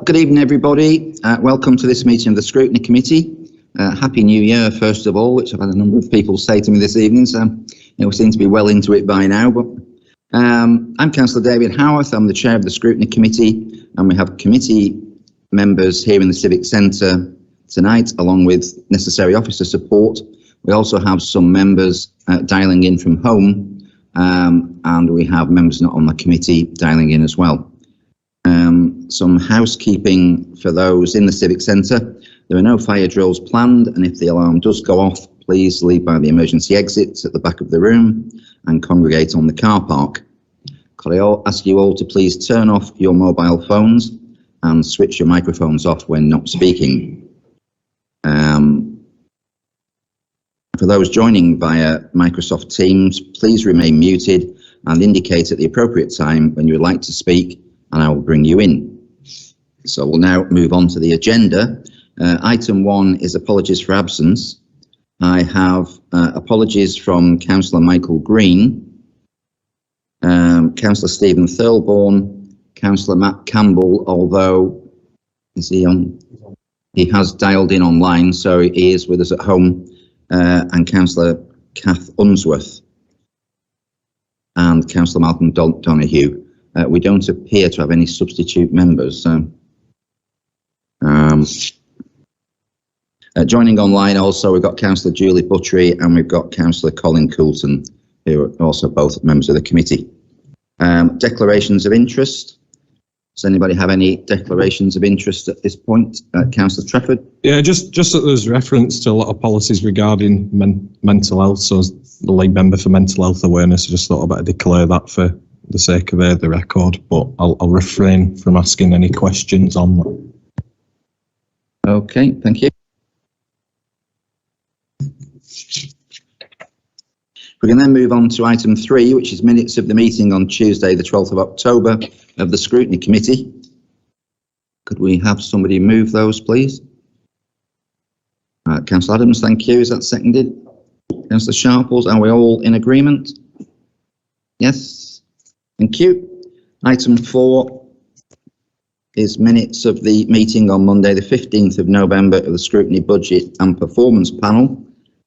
Good evening, everybody. Welcome to this meeting of the Scrutiny Committee. Happy New Year, first of all, which I've had a number of people say to me this evening, so we seem to be well into it by now. But I'm Councillor David Howarth. I'm the Chair of the Scrutiny Committee, and we have committee members here in the Civic Centre tonight, along with necessary officer support. We also have some members dialing in from home, and we have members not on the committee dialing in as well. Some housekeeping for those in the Civic Centre. There are no fire drills planned, and if the alarm does go off, please leave by the emergency exits at the back of the room and congregate on the car park. Could I ask you all to please turn off your mobile phones and switch your microphones off when not speaking. For those joining via Microsoft Teams, please remain muted and indicate at the appropriate time when you would like to speak, and I will bring you in. So we'll now move on to the agenda. Item 1 is apologies for absence. I have apologies from Councillor Michael Green, Councillor Stephen Thirlbourne, Councillor Matt Campbell, although is he on? He has dialed in online, so he is with us at home, and Councillor Kath Unsworth and Councillor Malcolm Donoghue. We don't appear to have any substitute members. Joining online also, we've got Councillor Julie Buttery and we've got Councillor Colin Coulton, who are also both members of the committee. Declarations of interest. Does anybody have any declarations of interest at this point? Councillor Trafford? Yeah, just that there's reference to a lot of policies regarding mental health. So as the lead member for mental health awareness, I just thought I'd better declare that for the sake of the record, but I'll refrain from asking any questions on that. Okay, thank you. We can then move on to item 3, which is minutes of the meeting on Tuesday, the 12th of October of the Scrutiny Committee. Could we have somebody move those, please? Councillor Adams, thank you. Is that seconded? Councillor Sharples, are we all in agreement? Yes, thank you. Item 4 is minutes of the meeting on Monday, the 15th of November of the Scrutiny Budget and Performance Panel.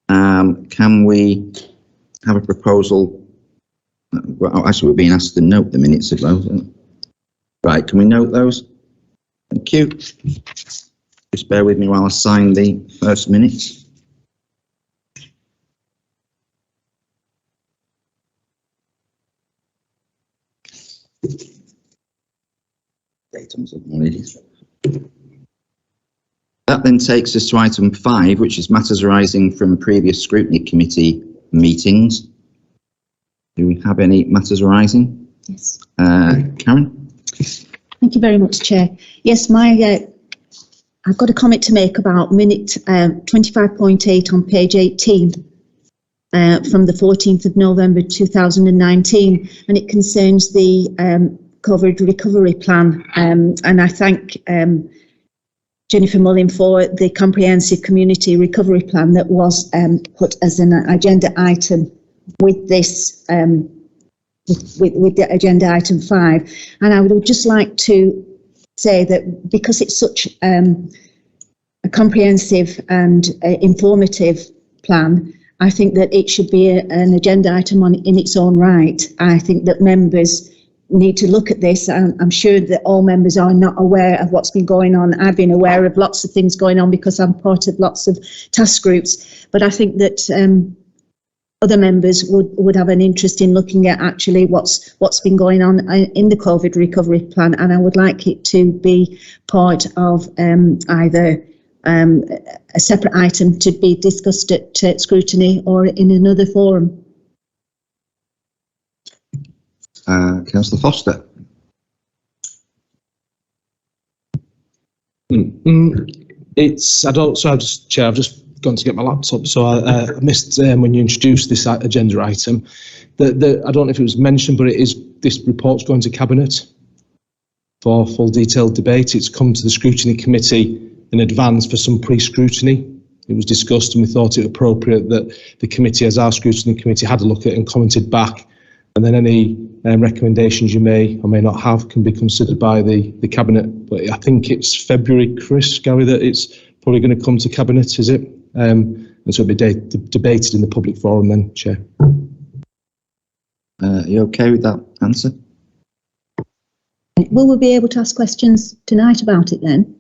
Can we have a proposal? Well, actually, we're being asked to note the minutes of those. Right, can we note those? Thank you. Just bear with me while I sign the first minutes. That then takes us to item 5, which is matters arising from previous Scrutiny Committee meetings. Do we have any matters arising? Yes. Karen? Thank you very much, Chair. Yes, I've got a comment to make about minute 25.8 on page 18 from the 14th of November 2019, and it concerns the COVID recovery plan, and I thank Jennifer Mullin for the comprehensive community recovery plan that was put as an agenda item with this with the agenda item 5. And I would just like to say that because it's such a comprehensive and informative plan, I think that it should be an agenda item in its own right. I think that members need to look at this. I'm sure that all members are not aware of what's been going on. I've been aware of lots of things going on because I'm part of lots of task groups, but I think that other members would have an interest in looking at actually what's been going on in the COVID recovery plan, and I would like it to be part of either a separate item to be discussed at scrutiny or in another forum. Councillor Foster. Chair, I've just gone to get my laptop, so I missed when you introduced this agenda item. I don't know if it was mentioned, but this report's going to Cabinet for full detailed debate. It's come to the Scrutiny Committee in advance for some pre-scrutiny. It was discussed and we thought it appropriate that the committee, as our Scrutiny Committee, had a look at it and commented back, and then any recommendations you may or may not have can be considered by the Cabinet. But I think it's February, Chris, Gary, that it's probably going to come to Cabinet, is it? And so it'll be debated in the public forum then, Chair. You okay with that answer? Will we be able to ask questions tonight about it then?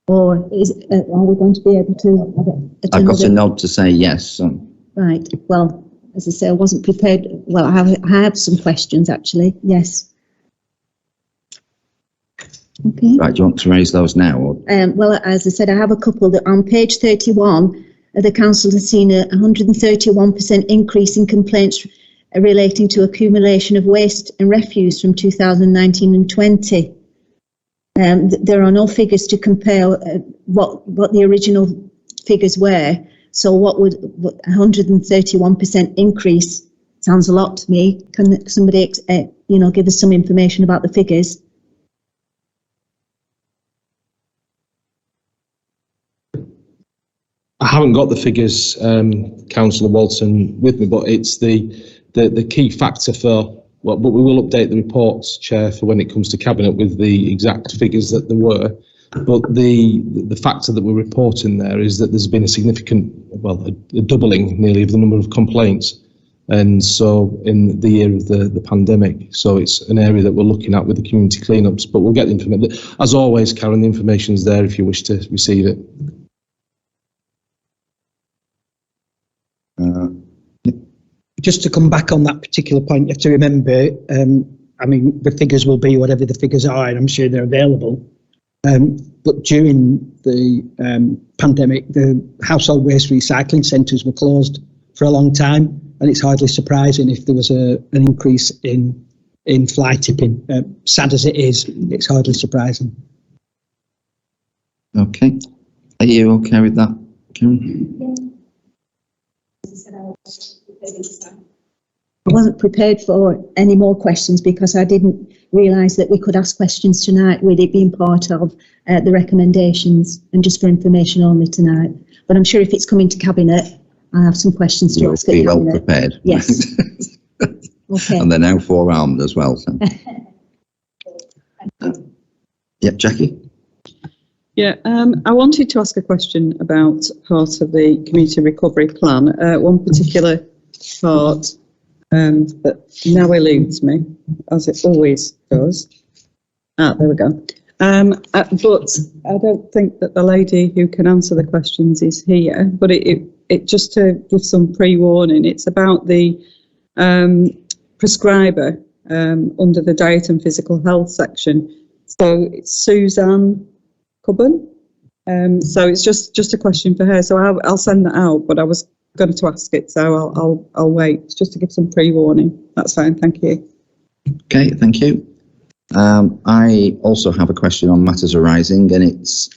Or are we going to be able to? I've got a nod to say yes. Right. Well, as I say, I wasn't prepared. Well, I have some questions actually. Yes. Okay. Right. Do you want to raise those now? Or? Well, as I said, I have a couple that on page 31, the council has seen a 131% increase in complaints relating to accumulation of waste and refuse from 2019 and 20. There are no figures to compare what the original figures were. So what 131% increase sounds a lot to me. Can somebody, give us some information about the figures? I haven't got the figures, Councillor Walton, with me, but it's the key factor for. Well, but we will update the reports, Chair, for when it comes to Cabinet with the exact figures that there were. But the factor that we're reporting there is that there's been a significant, a doubling nearly of the number of complaints, and so in the year of the pandemic. So it's an area that we're looking at with the community cleanups. But we'll get the information. As always, Karen, the information is there if you wish to receive it. Just to come back on that particular point, you have to remember, the figures will be whatever the figures are, and I'm sure they're available. But during the pandemic, the household waste recycling centres were closed for a long time, and it's hardly surprising if there was an increase in fly tipping. Sad as it is, it's hardly surprising. Okay. Are you okay with that, Karen? Yeah. I wasn't prepared for any more questions because I didn't realise that we could ask questions tonight with it being part of the recommendations and just for information only tonight. But I'm sure if it's coming to Cabinet, I have some questions to ask. You'll be well prepared. Yes. Okay. And they're now forearmed as well. So. Yeah, Jackie? Yeah, I wanted to ask a question about part of the community recovery plan. One particular part that now eludes me, as it always does. There we go. But I don't think that the lady who can answer the questions is here. But it just to give some pre-warning, it's about the prescriber under the diet and physical health section. So it's Suzanne Cubban. So it's just a question for her. So I'll send that out, but I was going to ask it, so I'll wait. It's just to give some pre-warning. That's fine. Thank you. Okay, thank you. I also have a question on matters arising, and it's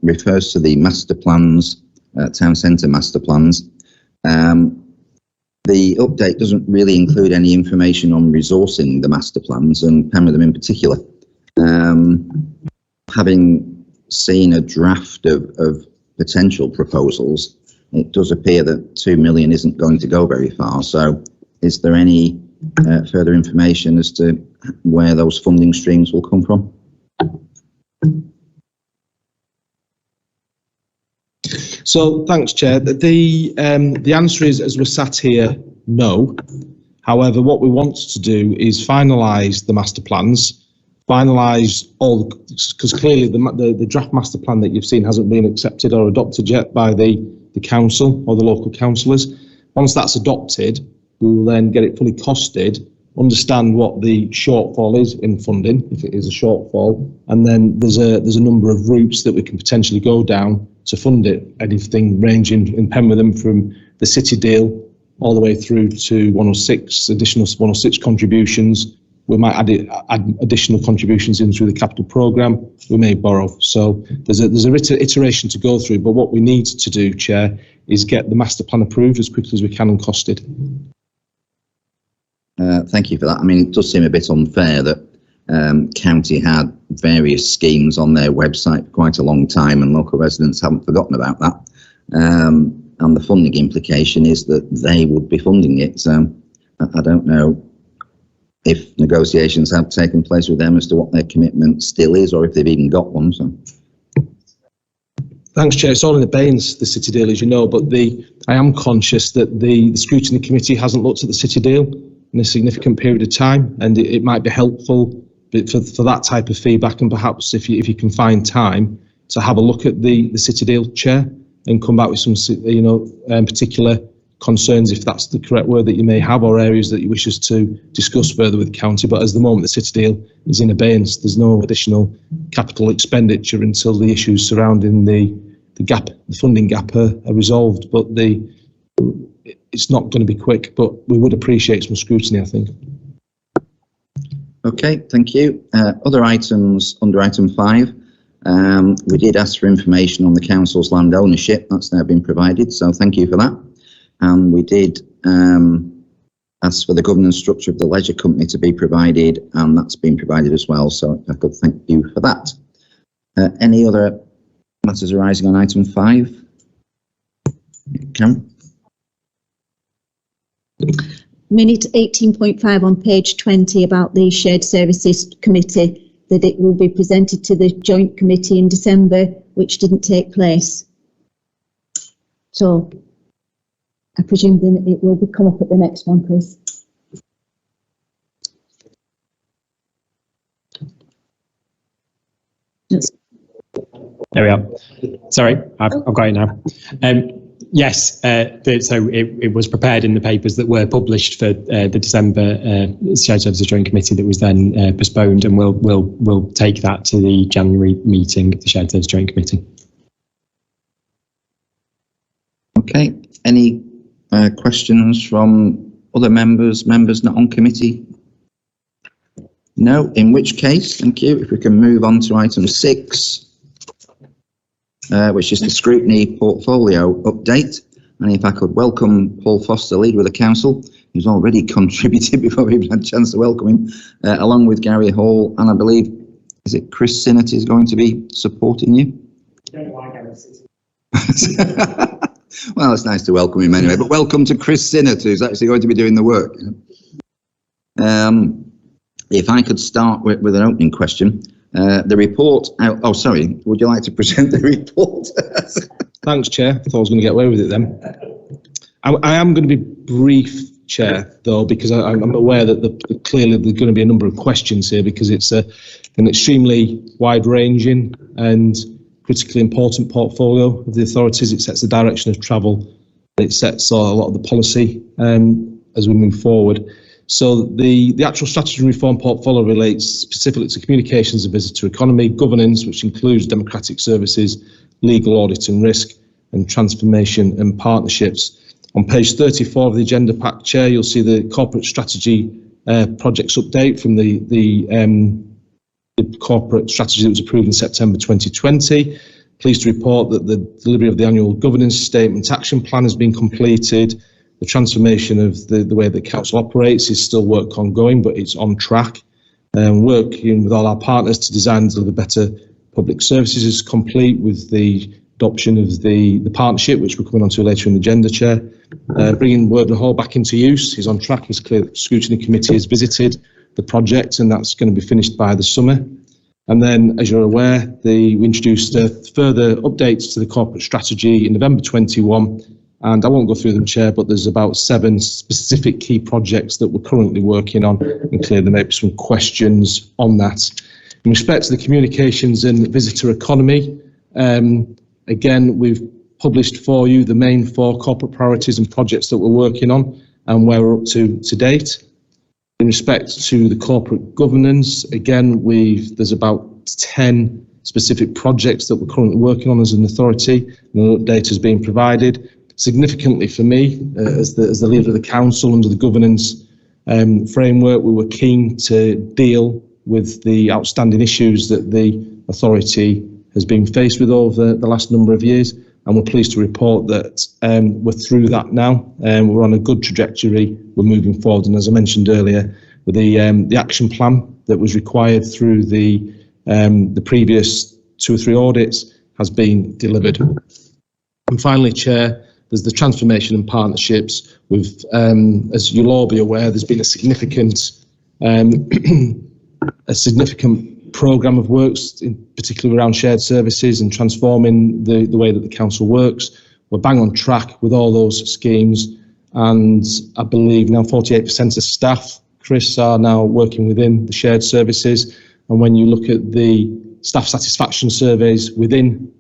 refers to the master plans, town centre master plans. The update doesn't really include any information on resourcing the master plans, and Penritham in particular. Having seen a draft of potential proposals, it does appear that 2 million isn't going to go very far. So is there any further information as to where those funding streams will come from? So thanks, Chair. The answer is, as we're sat here, no. However, what we want to do is finalise the master plans, finalise all, because clearly the draft master plan that you've seen hasn't been accepted or adopted yet by the council or the local councillors. Once that's adopted, we will then get it fully costed, understand what the shortfall is in funding, if it is a shortfall, and then there's a number of routes that we can potentially go down to fund it. Anything ranging in Penritham from the city deal all the way through to 106, additional 106 contributions. We might add additional contributions in through the capital programme. We may borrow. So there's a iteration to go through. But what we need to do, Chair, is get the master plan approved as quickly as we can and costed. Thank you for that. I mean, it does seem a bit unfair that county had various schemes on their website for quite a long time, and local residents haven't forgotten about that. And the funding implication is that they would be funding it. So I don't know if negotiations have taken place with them as to what their commitment still is, or if they've even got one. So. Thanks, Chair. It's all in abeyance, the City deal, as you know, but I am conscious that the Scrutiny Committee hasn't looked at the City deal in a significant period of time, and it might be helpful for that type of feedback, and perhaps if you can find time to have a look at the City deal, Chair, and come back with some particular concerns, if that's the correct word, that you may have, or areas that you wish us to discuss further with the county. But as the moment the City deal is in abeyance, there's no additional capital expenditure until the issues surrounding the gap, the funding gap, are resolved. But it's not going to be quick, but we would appreciate some scrutiny, I think. Okay, thank you. Other items under item 5. We did ask for information on the council's land ownership. That's now been provided, so thank you for that. And we did ask for the governance structure of the leisure company to be provided, and that's been provided as well, so I could thank you for that. Any other matters arising on item 5? Karen? Minute 18.5 on page 20 about the Shared Services Committee, that it will be presented to the Joint Committee in December, which didn't take place. So I presume then it will come up at the next one, Chris. There we are. Sorry, I've got it now. Yes, so it was prepared in the papers that were published for the December Shared Services Joint Committee that was then postponed, and we'll take that to the January meeting of the Shared Services Joint Committee. Okay, any questions from other members not on committee? No, in which case, thank you. If we can move on to item 6, which is the scrutiny portfolio update. And if I could welcome Paul Foster, leader of the council, who's already contributed before we even had a chance to welcome him, along with Gary Hall, and I believe, is it Chris Sinnott is going to be supporting you? Well, it's nice to welcome him anyway, but welcome to Chris Sinnott, who's actually going to be doing the work. If I could start with an opening question. The report, oh sorry, would you like to present the report? Thanks, Chair. I thought I was going to get away with it then. I am going to be brief, Chair, though, because I'm aware that clearly there's going to be a number of questions here, because it's an extremely wide-ranging and critically important portfolio of the authorities. It sets the direction of travel. It sets a lot of the policy as we move forward. So the actual strategy and reform portfolio relates specifically to communications and visitor economy, governance, which includes democratic services, legal, audit and risk, and transformation and partnerships. On page 34 of the agenda pack, Chair, you'll see the corporate strategy projects update from the corporate strategy that was approved in September 2020. Pleased to report that the delivery of the annual governance statement action plan has been completed. The transformation of the way the council operates is still work ongoing, but it's on track. Working with all our partners to design and deliver better public services is complete, with the adoption of the partnership, which we're coming on to later in the agenda, Chair. Bringing Worthing Hall back into use is on track. It's clear that the Scrutiny Committee has visited the project, and that's going to be finished by the summer. And then, as you're aware, we introduced further updates to the corporate strategy in November 21. And I won't go through them, Chair, but there's about 7 specific key projects that we're currently working on, and clearly there may be some questions on that. In respect to the communications and visitor economy, again, we've published for you the main 4 corporate priorities and projects that we're working on and where we're up to date. In respect to the corporate governance, again, there's about 10 specific projects that we're currently working on as an authority, and an update has been provided. Significantly for me, as the leader of the council under the governance framework, we were keen to deal with the outstanding issues that the authority has been faced with over the last number of years, and we're pleased to report that we're through that now, and we're on a good trajectory. We're moving forward, and as I mentioned earlier, with the action plan that was required through the previous 2 or 3 audits has been delivered. And finally, Chair, there's the transformation and partnerships. As you'll all be aware, there's been a significant a significant programme of works, in particular around shared services and transforming the way that the council works. We're bang on track with all those schemes, and I believe now 48% of staff, Chris, are now working within the shared services. And when you look at the staff satisfaction surveys within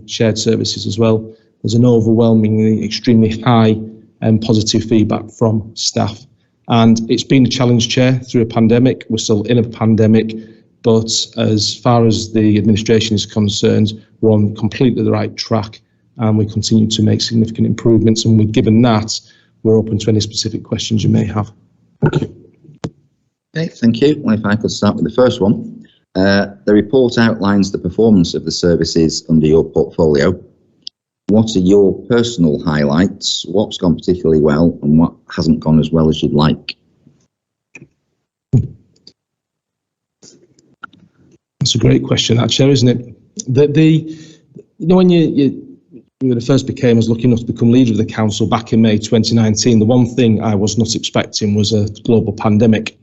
shared services as well, there's an overwhelmingly extremely high and positive feedback from staff. And it's been a challenge, Chair, through a pandemic. We're still in a pandemic, but as far as the administration is concerned, we're on completely the right track, and we continue to make significant improvements. And given that, we're open to any specific questions you may have. Thank you. Okay, thank you. Well, if I could start with the first one. The report outlines the performance of the services under your portfolio. What are your personal highlights? What's gone particularly well and what hasn't gone as well as you'd like? That's a great question, that, Chair, isn't it? You know, when you first became, I was lucky enough to become leader of the council back in May 2019, the one thing I was not expecting was a global pandemic.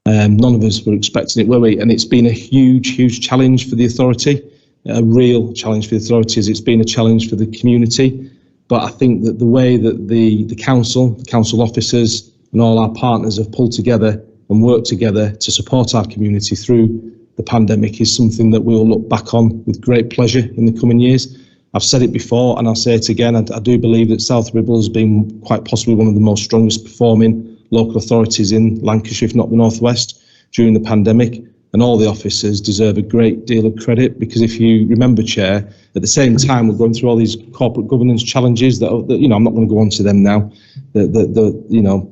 None of us were expecting it, were we? And it's been a huge challenge for the authority. A real challenge for the authorities. It's been a challenge for the community, but I think that the way that the council officers and all our partners have pulled together and worked together to support our community through the pandemic is something that we will look back on with great pleasure in the coming years. I've said it before and I'll say it again, I do believe that South Ribble has been quite possibly one of the most strongest performing local authorities in Lancashire, if not the North West, during the pandemic. And all the officers deserve a great deal of credit, because if you remember, Chair, at the same time we're going through all these corporate governance challenges that you know, I'm not going to go on to them now. You know,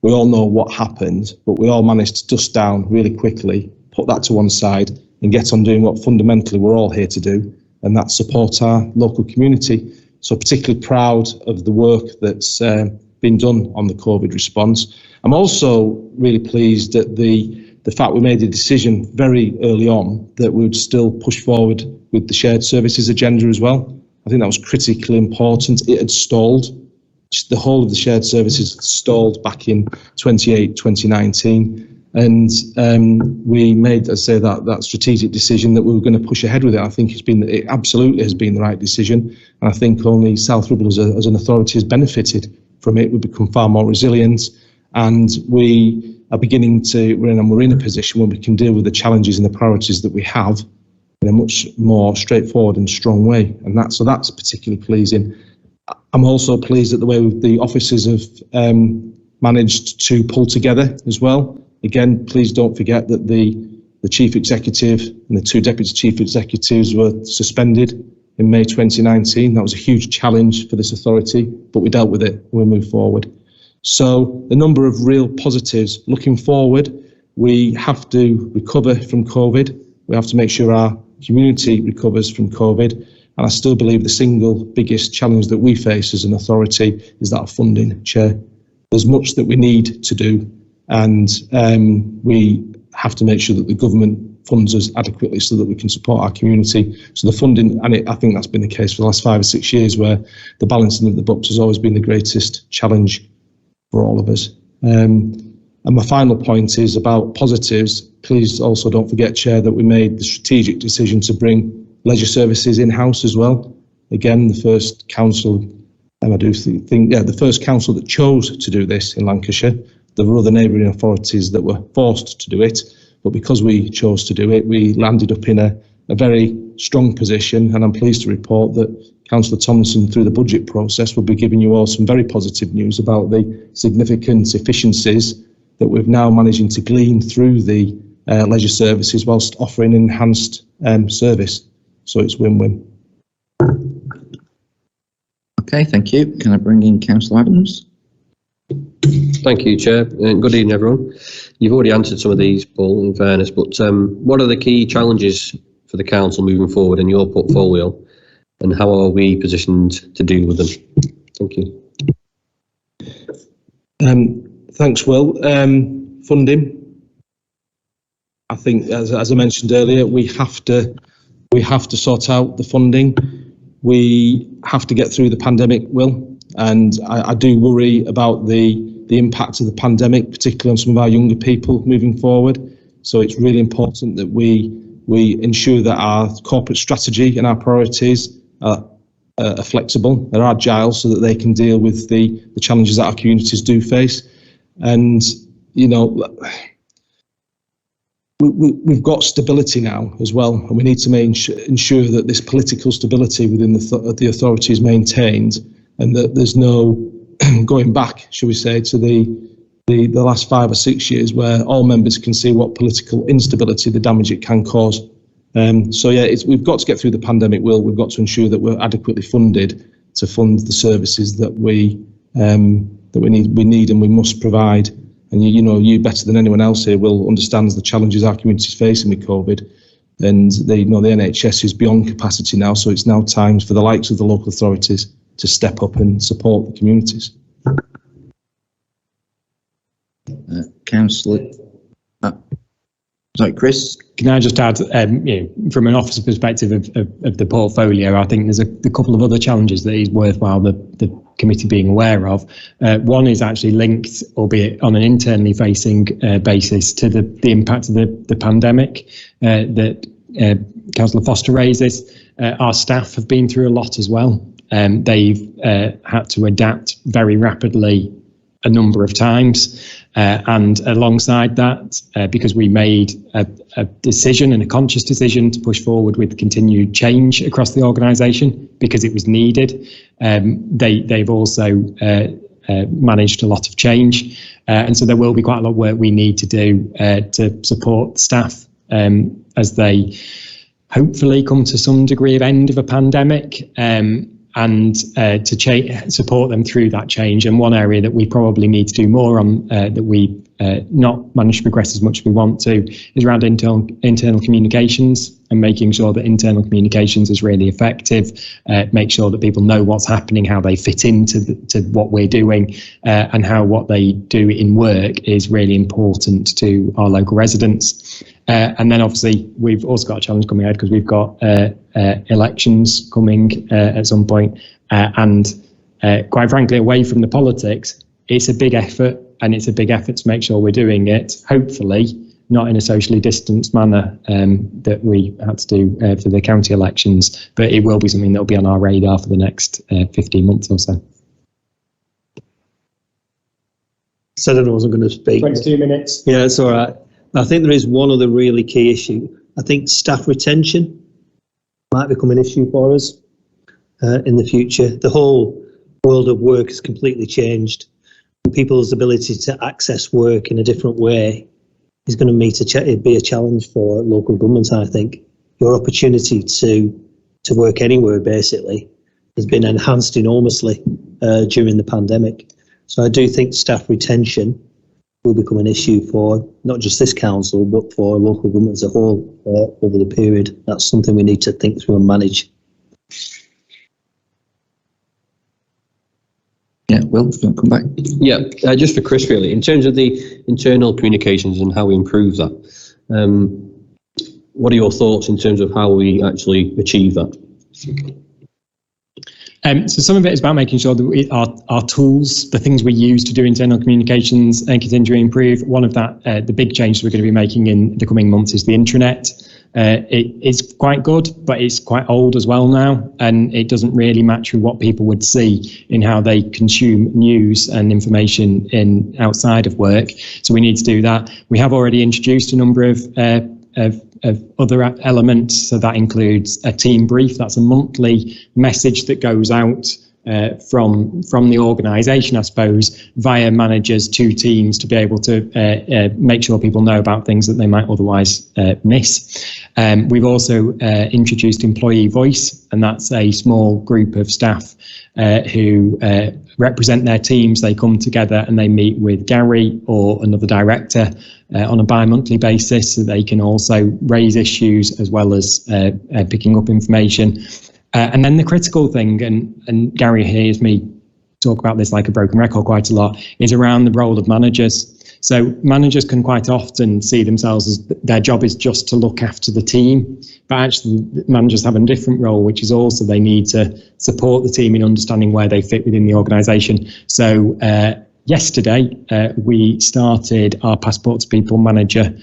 we all know what happened, but we all managed to dust down really quickly, put that to one side, and get on doing what fundamentally we're all here to do, and that's support our local community. So particularly proud of the work that's been done on the COVID response. I'm also really pleased at the fact we made a decision very early on that we would still push forward with the shared services agenda as well. I think that was critically important. It had stalled. The whole of the shared services stalled back in 2019. And we made, as I say, that strategic decision that we were going to push ahead with it. I think it absolutely has been the right decision. And I think only South Ribble as an authority has benefited from it. We've become far more resilient, and we are we're in a position where we can deal with the challenges and the priorities that we have in a much more straightforward and strong way. And that's particularly pleasing. I'm also pleased at the way the officers have managed to pull together as well. Again, please don't forget that the chief executive and the two deputy chief executives were suspended in May 2019. That was a huge challenge for this authority, but we dealt with it and we moved forward. So a number of real positives. Looking forward, we have to recover from COVID. We have to make sure our community recovers from COVID. And I still believe the single biggest challenge that we face as an authority is that of funding, Chair. There's much that we need to do, and we have to make sure that the government funds us adequately so that we can support our community. So the funding, and I think that's been the case for the last 5 or 6 years, where the balancing of the books has always been the greatest challenge for all of us. And my final point is about positives. Please also don't forget, Chair, that we made the strategic decision to bring leisure services in-house as well. Again, the first council, and I do think, the first council that chose to do this in Lancashire. There were other neighbouring authorities that were forced to do it, but because we chose to do it, we landed up in a very strong position, and I'm pleased to report that Councillor Thompson, through the budget process, will be giving you all some very positive news about the significant efficiencies that we've now managing to glean through the leisure services whilst offering enhanced service. So it's win-win. Okay, thank you. Can I bring in Councillor Adams? Thank you, Chair, and good evening, everyone. You've already answered some of these, Paul, in fairness, but what are the key challenges for the council moving forward in your portfolio, and how are we positioned to deal with them? Thank you. Thanks, Will. Funding. I think, as I mentioned earlier, we have to sort out the funding. We have to get through the pandemic, Will, and I do worry about the the impact of the pandemic, particularly on some of our younger people moving forward. So it's really important that we ensure that our corporate strategy and our priorities are flexible, are agile, so that they can deal with the challenges that our communities do face. And, you know, we've got stability now as well, and we need to ensure that this political stability within the authority is maintained, and that there's no going back, shall we say, to the last 5 or 6 years where all members can see what political instability, the damage it can cause. So yeah, we've got to get through the pandemic. We've got to ensure that we're adequately funded to fund the services that we need and we must provide. And you better than anyone else here will understand the challenges our community is facing with COVID. And the NHS is beyond capacity now, so it's now time for the likes of the local authorities to step up and support the communities. Councillor, sorry, Chris. Can I just add, from an officer perspective of the portfolio, I think there's a couple of other challenges that is worthwhile the committee being aware of. One is actually linked, albeit on an internally facing basis, to the impact of the pandemic that Councillor Foster raises. Our staff have been through a lot as well. They've had to adapt very rapidly a number of times. And alongside that, because we made a decision and a conscious decision to push forward with continued change across the organisation because it was needed, they've also managed a lot of change. And so there will be quite a lot of work we need to do to support staff as they hopefully come to some degree of end of a pandemic. And to support them through that change. And one area that we probably need to do more on, that we not managed to progress as much as we want to, is around internal communications and making sure that internal communications is really effective, make sure that people know what's happening, how they fit into to what we're doing, and how what they do in work is really important to our local residents. And then obviously we've also got a challenge coming ahead because we've got elections coming at some point, and quite frankly, away from the politics, it's a big effort, and it's a big effort to make sure we're doing it, hopefully not in a socially distanced manner that we had to do for the county elections, but it will be something that will be on our radar for the next 15 months or so. Said I wasn't going to speak. 22 minutes. Yeah, it's all right. I think there is one other really key issue. I think staff retention might become an issue for us in the future. The whole world of work has completely changed. People's ability to access work in a different way is going to be a challenge for local governments, I think. Your opportunity to work anywhere, basically, has been enhanced enormously during the pandemic. So I do think staff retention will become an issue for not just this council, but for local government as a whole over the period. That's something we need to think through and manage. Yeah, Will, if you want to come back. Yeah, just for Chris, really, in terms of the internal communications and how we improve that, what are your thoughts in terms of how we actually achieve that? So some of it is about making sure that our tools, the things we use to do internal communications, and continue to improve. One of that, the big changes we're going to be making in the coming months is the intranet. It is quite good, but it's quite old as well now, and it doesn't really match with what people would see in how they consume news and information outside of work. So we need to do that. We have already introduced a number of other elements, so that includes a team brief. That's a monthly message that goes out from the organisation, I suppose, via managers to teams to be able to make sure people know about things that they might otherwise miss. We've also introduced Employee Voice, and that's a small group of staff who represent their teams. They come together and they meet with Gary or another director on a bi-monthly basis, so they can also raise issues as well as picking up information. And then the critical thing, and Gary hears me talk about this like a broken record quite a lot, is around the role of managers. So managers can quite often see themselves as their job is just to look after the team, but actually managers have a different role, which is also they need to support the team in understanding where they fit within the organisation. So yesterday, we started our Passport to People Manager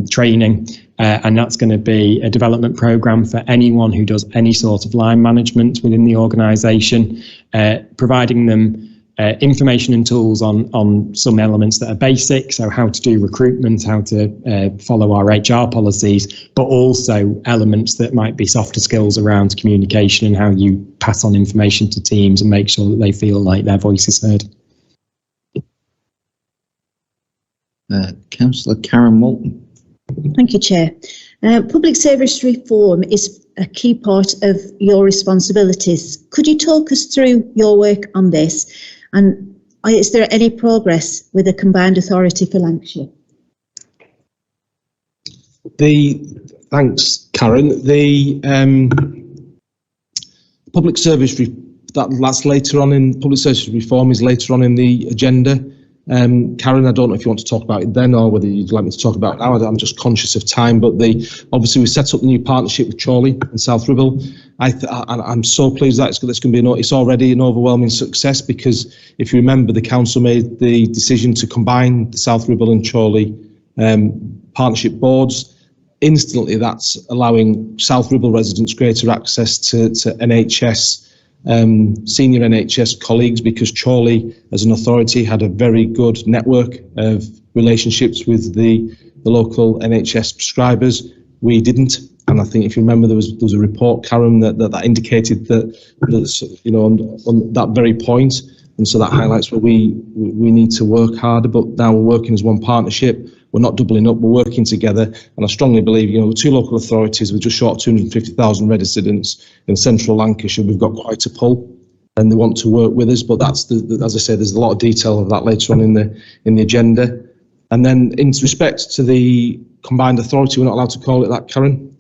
training, and that's going to be a development programme for anyone who does any sort of line management within the organisation, providing them information and tools on some elements that are basic, so how to do recruitment, how to follow our HR policies, but also elements that might be softer skills around communication and how you pass on information to teams and make sure that they feel like their voice is heard. Councillor Karen Moulton. Thank you, Chair. Public service reform is a key part of your responsibilities. Could you talk us through your work on this? And is there any progress with the combined authority for Lancashire? Thanks, Karen. The public service that's later on in public service reform is later on in the agenda. Karen, I don't know if you want to talk about it then or whether you'd like me to talk about it now. I'm just conscious of time, but obviously we set up the new partnership with Chorley and South Ribble. I'm so pleased that it's going to be it's already an overwhelming success, because if you remember, the council made the decision to combine the South Ribble and Chorley partnership boards. Instantly, that's allowing South Ribble residents greater access to NHS, senior NHS colleagues, because Chorley as an authority had a very good network of relationships with the local NHS prescribers. We didn't, and I think if you remember, there was a report, Karen, that indicated that you know, on that very point, and so that highlights where we need to work harder. But now we're working as one partnership. We're not doubling up, we're working together, and I strongly believe, you know, two local authorities with just short of 250,000 residents in central Lancashire, we've got quite a pull, and they want to work with us. But that's as I say, there's a lot of detail of that later on in the agenda. And then in respect to the combined authority, we're not allowed to call it that, Karen.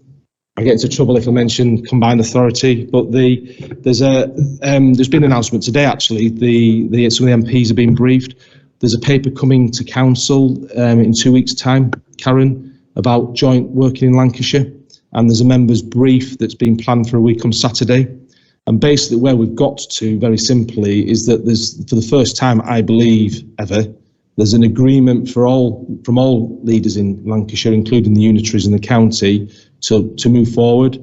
I get into trouble if I mention combined authority, but there's been an announcement today, actually. Some of the MPs have been briefed. There's a paper coming to council in 2 weeks' time, Karen, about joint working in Lancashire, and there's a members' brief that's been planned for a week on Saturday. And basically where we've got to, very simply, is that there's, for the first time, I believe, ever, there's an agreement from all leaders in Lancashire, including the unitaries in the county, to move forward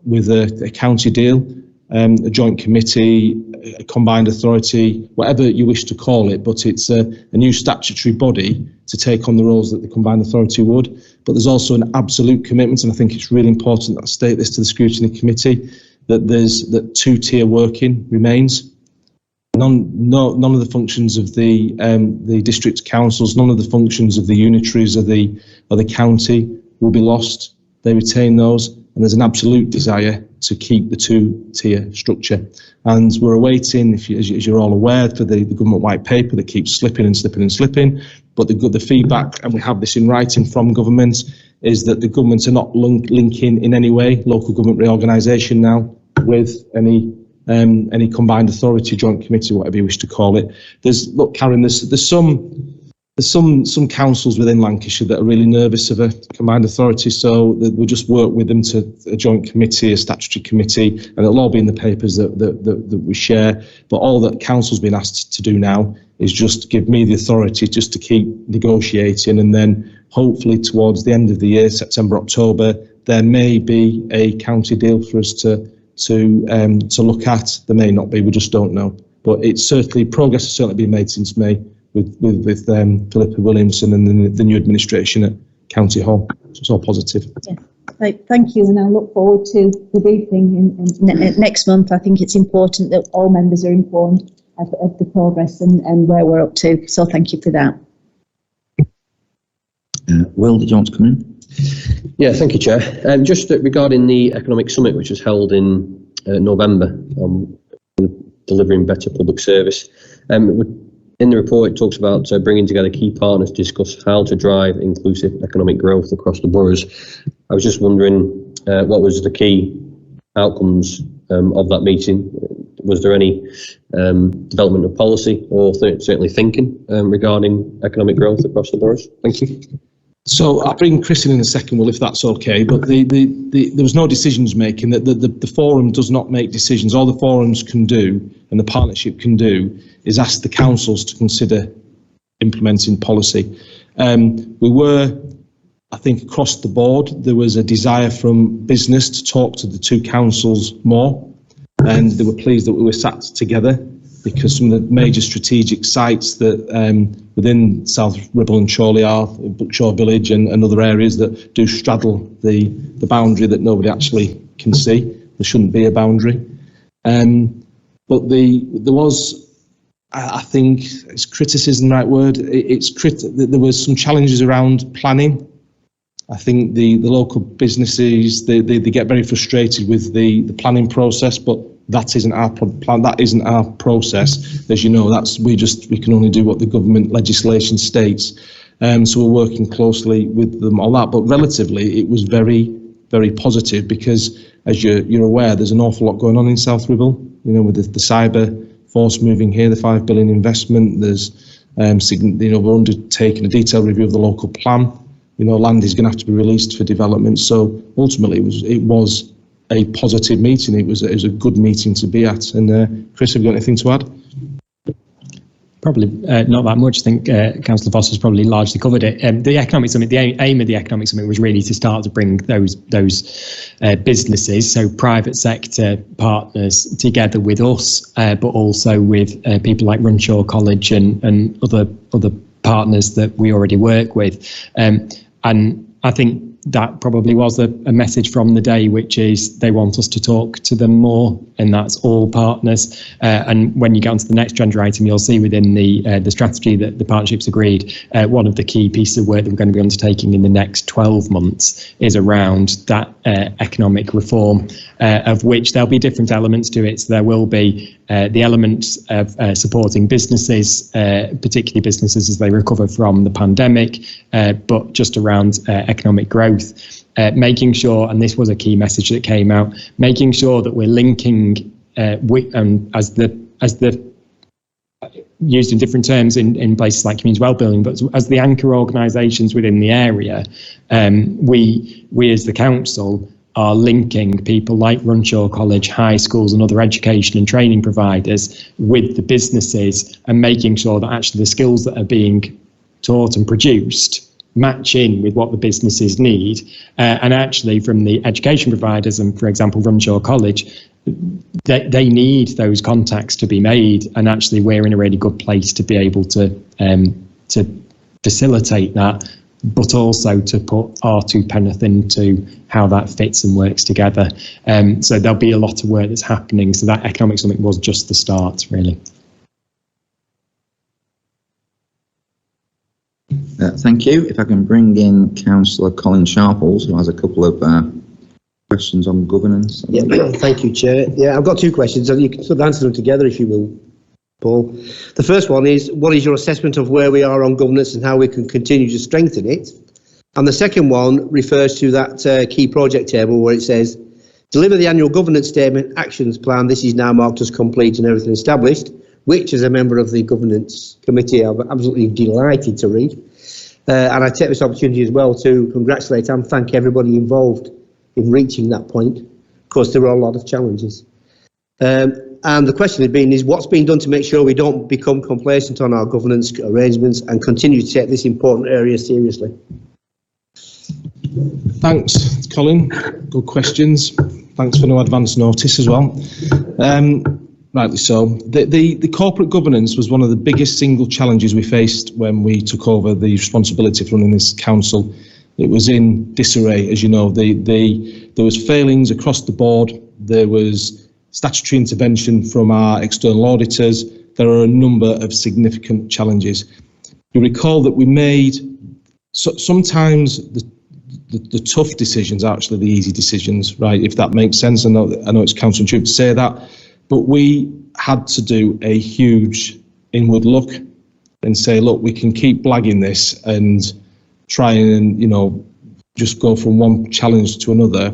with a county deal, a joint committee, a combined authority, whatever you wish to call it, but it's a new statutory body to take on the roles that the combined authority would. But there's also an absolute commitment, and I think it's really important that I state this to the Scrutiny Committee, that two-tier working remains. None of the functions of the district councils, none of the functions of the unitaries of the county will be lost. They retain those, and there's an absolute desire to keep the two-tier structure. And we're awaiting, as you're all aware, for the government white paper that keeps slipping and slipping and slipping. But the feedback, and we have this in writing from government, is that the governments are not linking in any way local government reorganisation now with any combined authority, joint committee, whatever you wish to call it. Look, Karen, there's some councils within Lancashire that are really nervous of a combined authority, so we'll just work with them to a joint committee, a statutory committee, and it'll all be in the papers that we share. But all that council's been asked to do now is just give me the authority just to keep negotiating, and then hopefully towards the end of the year, September, October, there may be a county deal for us to look at. There may not be, we just don't know. But it's certainly, progress has certainly been made since May with Philippa Williamson and the new administration at County Hall. So it's all positive. Yeah. Thank you, and I look forward to the briefing next month. I think it's important that all members are informed of the progress and where we're up to. So thank you for that. Will, did you want to come in? Yeah, thank you, Chair. Just regarding the Economic Summit, which was held in November, on delivering better public service. In the report, it talks about bringing together key partners to discuss how to drive inclusive economic growth across the boroughs. I was just wondering what was the key outcomes of that meeting. Was there any development of policy or certainly thinking regarding economic growth across the boroughs? Thank you. So I'll bring Chris in a second, Will, if that's okay. But there was no decisions making. The forum does not make decisions. All the forums can do and the partnership can do is ask the councils to consider implementing policy. We were, I think, across the board, there was a desire from business to talk to the two councils more, and they were pleased that we were sat together, because some of the major strategic sites that within South Ribble and Chorley are, Buckshaw Village and other areas that do straddle the boundary that nobody actually can see. There shouldn't be a boundary. But there was, I think, is criticism the right word? There was some challenges around planning. I think the local businesses, they get very frustrated with the planning process, but that isn't our plan. That isn't our process. As you know, we can only do what the government legislation states. So we're working closely with them on that. But relatively, it was very, very positive, because, as you're aware, there's an awful lot going on in South Ribble. You know, with the cyber force moving here, the $5 billion investment. There's, we're undertaking a detailed review of the local plan. You know, land is going to have to be released for development. So ultimately, it was a positive meeting. It was a good meeting to be at. And Chris, have you got anything to add? Probably not that much. I think Councillor Foster's probably largely covered it. The Economic Summit, the aim of the Economic Summit was really to start to bring those businesses, so private sector partners, together with us, but also with people like Runshaw College and other partners that we already work with. And I think that probably was a message from the day, which is they want us to talk to them more, and that's all partners. And when you get onto the next agenda item, you'll see within the strategy that the partnerships agreed, one of the key pieces of work that we're going to be undertaking in the next 12 months is around that economic reform, of which there'll be different elements to it. So there will be the elements of supporting businesses, particularly businesses as they recover from the pandemic, but just around economic growth, making sure, and this was a key message that came out, making sure that we're linking as the used in different terms in places like community wellbeing, but as the anchor organisations within the area, we as the council are linking people like Runshaw College, high schools and other education and training providers with the businesses, and making sure that actually the skills that are being taught and produced match in with what the businesses need. And actually from the education providers, and for example Runshaw College, they need those contacts to be made, and actually we're in a really good place to be able to facilitate that, but also to put our two penneth into how that fits and works together. So there'll be a lot of work that's happening. So that Economic Summit was just the start, really. Thank you. If I can bring in Councillor Colin Sharples, who has a couple of questions on governance. Yeah, thank you, Chair. Yeah, I've got two questions, and you can sort of answer them together if you will, Paul. The first one is, what is your assessment of where we are on governance and how we can continue to strengthen it? And the second one refers to that key project table where it says, deliver the annual governance statement, actions plan. This is now marked as complete and everything established, which as a member of the governance committee, I'm absolutely delighted to read. And I take this opportunity as well to congratulate and thank everybody involved in reaching that point. Of course, there were a lot of challenges. And the question had been is what's being done to make sure we don't become complacent on our governance arrangements and continue to take this important area seriously? Thanks, Colin. Good questions. Thanks for no advance notice as well. Rightly so. The corporate governance was one of the biggest single challenges we faced when we took over the responsibility for running this council. It was in disarray, as you know. There was failings across the board. There was statutory intervention from our external auditors. There are a number of significant challenges. You recall that we made sometimes the tough decisions are actually the easy decisions, right? If that makes sense. I know it's counterintuitive to say that, but we had to do a huge inward look and say, look, we can keep blagging this and try and, just go from one challenge to another,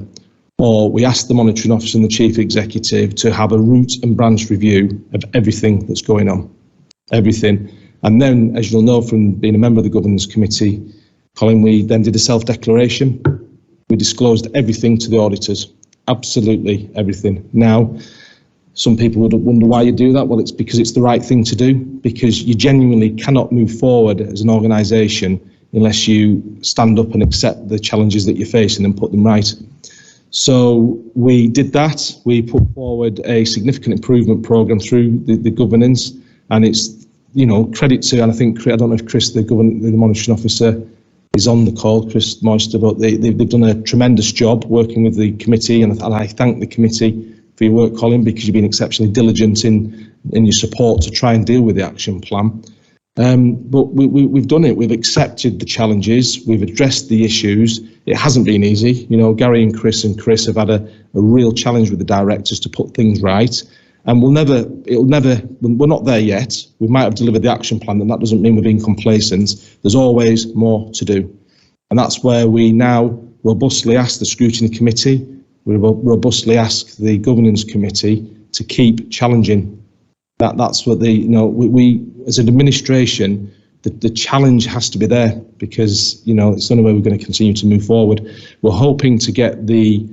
or we asked the monitoring officer and the chief executive to have a root and branch review of everything that's going on, everything. And then, as you'll know from being a member of the governance committee, Colin, we then did a self-declaration. We disclosed everything to the auditors, absolutely everything. Now, some people would wonder why you do that. Well, it's because it's the right thing to do, because you genuinely cannot move forward as an organisation unless you stand up and accept the challenges that you're facing and put them right. So we did that. We put forward a significant improvement programme through the governance, and it's, you know, credit to, and I think, I don't know if Chris, the monitoring officer, is on the call, Chris Moister, but they've done a tremendous job working with the committee, and I thank the committee for your work, Colin, because you've been exceptionally diligent in your support to try and deal with the action plan. But we've done it. We've accepted the challenges. We've addressed the issues. It hasn't been easy. You know, Gary and Chris have had a real challenge with the directors to put things right. And we're not there yet. We might have delivered the action plan, and that doesn't mean we're being complacent. There's always more to do. And that's where we now robustly ask the Scrutiny Committee, we robustly ask the Governance Committee to keep challenging. That's what we as an administration, the challenge has to be there, because, you know, it's the only way we're going to continue to move forward. We're hoping to get the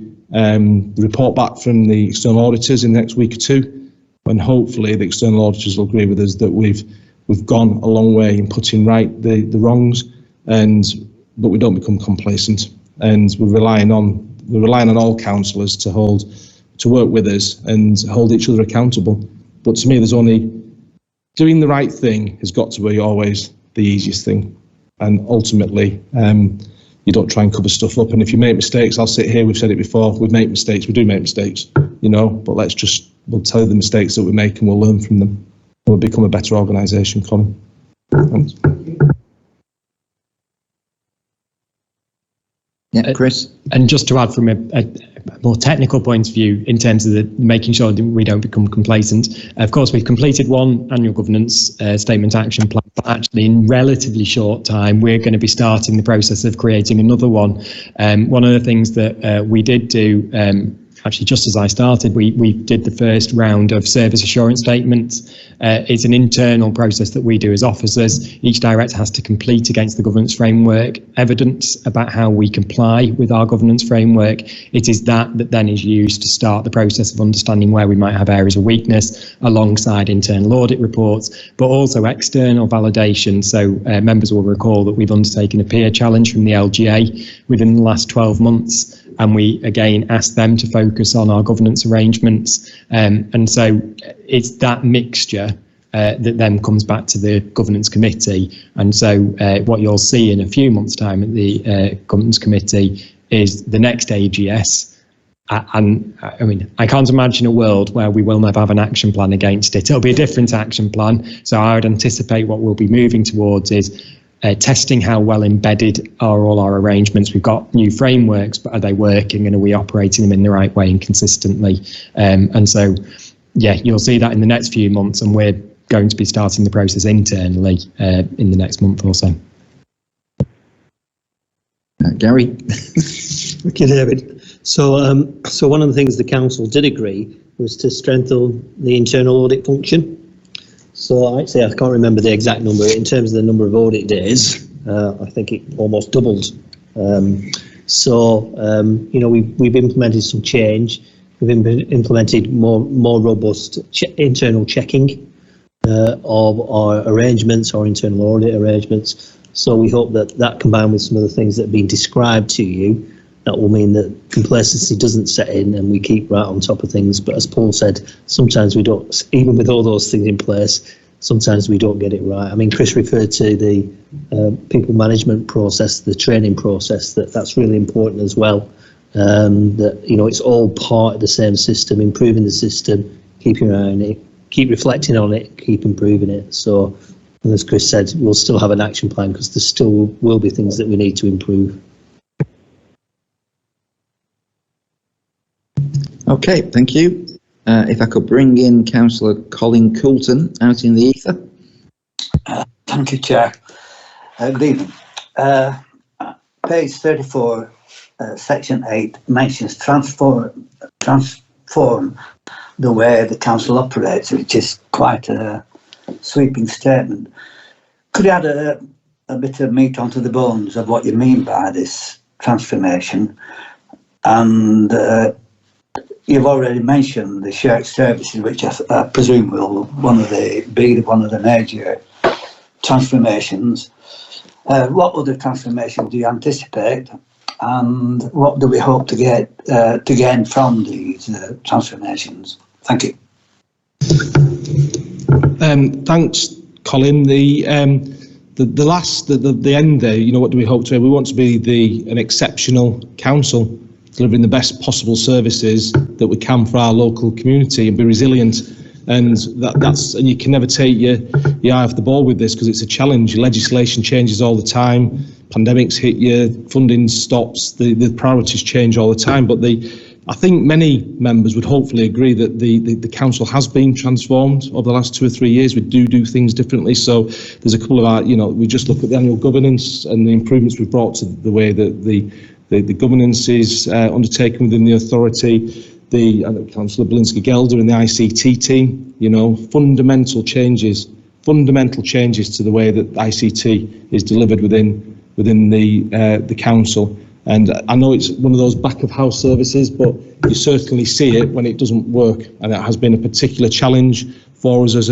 report back from the external auditors in the next week or two, when hopefully the external auditors will agree with us that we've gone a long way in putting right the wrongs, but we don't become complacent, and we're relying on all councillors to work with us and hold each other accountable. But to me, there's only doing the right thing has got to be always the easiest thing, and ultimately you don't try and cover stuff up. And if you make mistakes, I'll sit here, we've said it before, we make mistakes, we do make mistakes, you know, but we'll tell you the mistakes that we make and we'll learn from them. We'll become a better organisation, Colin. Thanks. Yeah, Chris. And just to add from a more technical point of view, in terms of making sure that we don't become complacent, of course, we've completed one annual governance statement action plan, but actually in relatively short time, we're going to be starting the process of creating another one. One of the things that we did do, actually just as I started, we did the first round of service assurance statements. It's an internal process that we do as officers. Each director has to complete against the governance framework evidence about how we comply with our governance framework. It is that then is used to start the process of understanding where we might have areas of weakness, alongside internal audit reports, but also external validation. So members will recall that we've undertaken a peer challenge from the LGA within the last 12 months. And we again ask them to focus on our governance arrangements. And so it's that mixture that then comes back to the governance committee. And so what you'll see in a few months' time at the governance committee is the next AGS. And I mean, I can't imagine a world where we will never have an action plan against it. It'll be a different action plan. So I would anticipate what we'll be moving towards is testing how well embedded are all our arrangements. We've got new frameworks, but are they working, and are we operating them in the right way and consistently? And so, yeah, you'll see that in the next few months, and we're going to be starting the process internally in the next month or so. Gary? Okay, David. So one of the things the council did agree was to strengthen the internal audit function. So actually, I can't remember the exact number in terms of the number of audit days. I think it almost doubled. You know, we've implemented some change. We've implemented more robust internal checking of our arrangements, our internal audit arrangements. So we hope that combined with some of the things that have been described to you, that will mean that complacency doesn't set in and we keep right on top of things. But as Paul said, sometimes we don't, even with all those things in place, sometimes we don't get it right. I mean, Chris referred to the people management process, the training process, that's really important as well. That, you know, it's all part of the same system, improving the system, keep your eye on it, keep reflecting on it, keep improving it. So, as Chris said, we'll still have an action plan because there still will be things that we need to improve. Okay, thank you. If I could bring in Councillor Colin Coulton out in the ether. Thank you, Chair. Good evening. Page 34, Section 8 mentions transform the way the council operates, which is quite a sweeping statement. Could you add a bit of meat onto the bones of what you mean by this transformation? And you've already mentioned the shared services, which I presume will be one of the major transformations. What other transformations do you anticipate, and what do we hope to gain from these transformations? Thank you. Thanks, Colin. The end there, what do we hope to? We want to be an exceptional council, delivering the best possible services that we can for our local community and be resilient. And and you can never take your eye off the ball with this, because it's a challenge. Legislation changes all the time. Pandemics hit you, funding stops, the priorities change all the time. But I think many members would hopefully agree that the council has been transformed over the last 2 or 3 years. We do things differently. So there's a couple of we just look at the annual governance and the improvements we've brought to the way that the governance is undertaken within the authority. Councillor Belinsky-Gelder and the ICT team, fundamental changes to the way that ICT is delivered within the council. And I know it's one of those back of house services, but you certainly see it when it doesn't work, and it has been a particular challenge for us as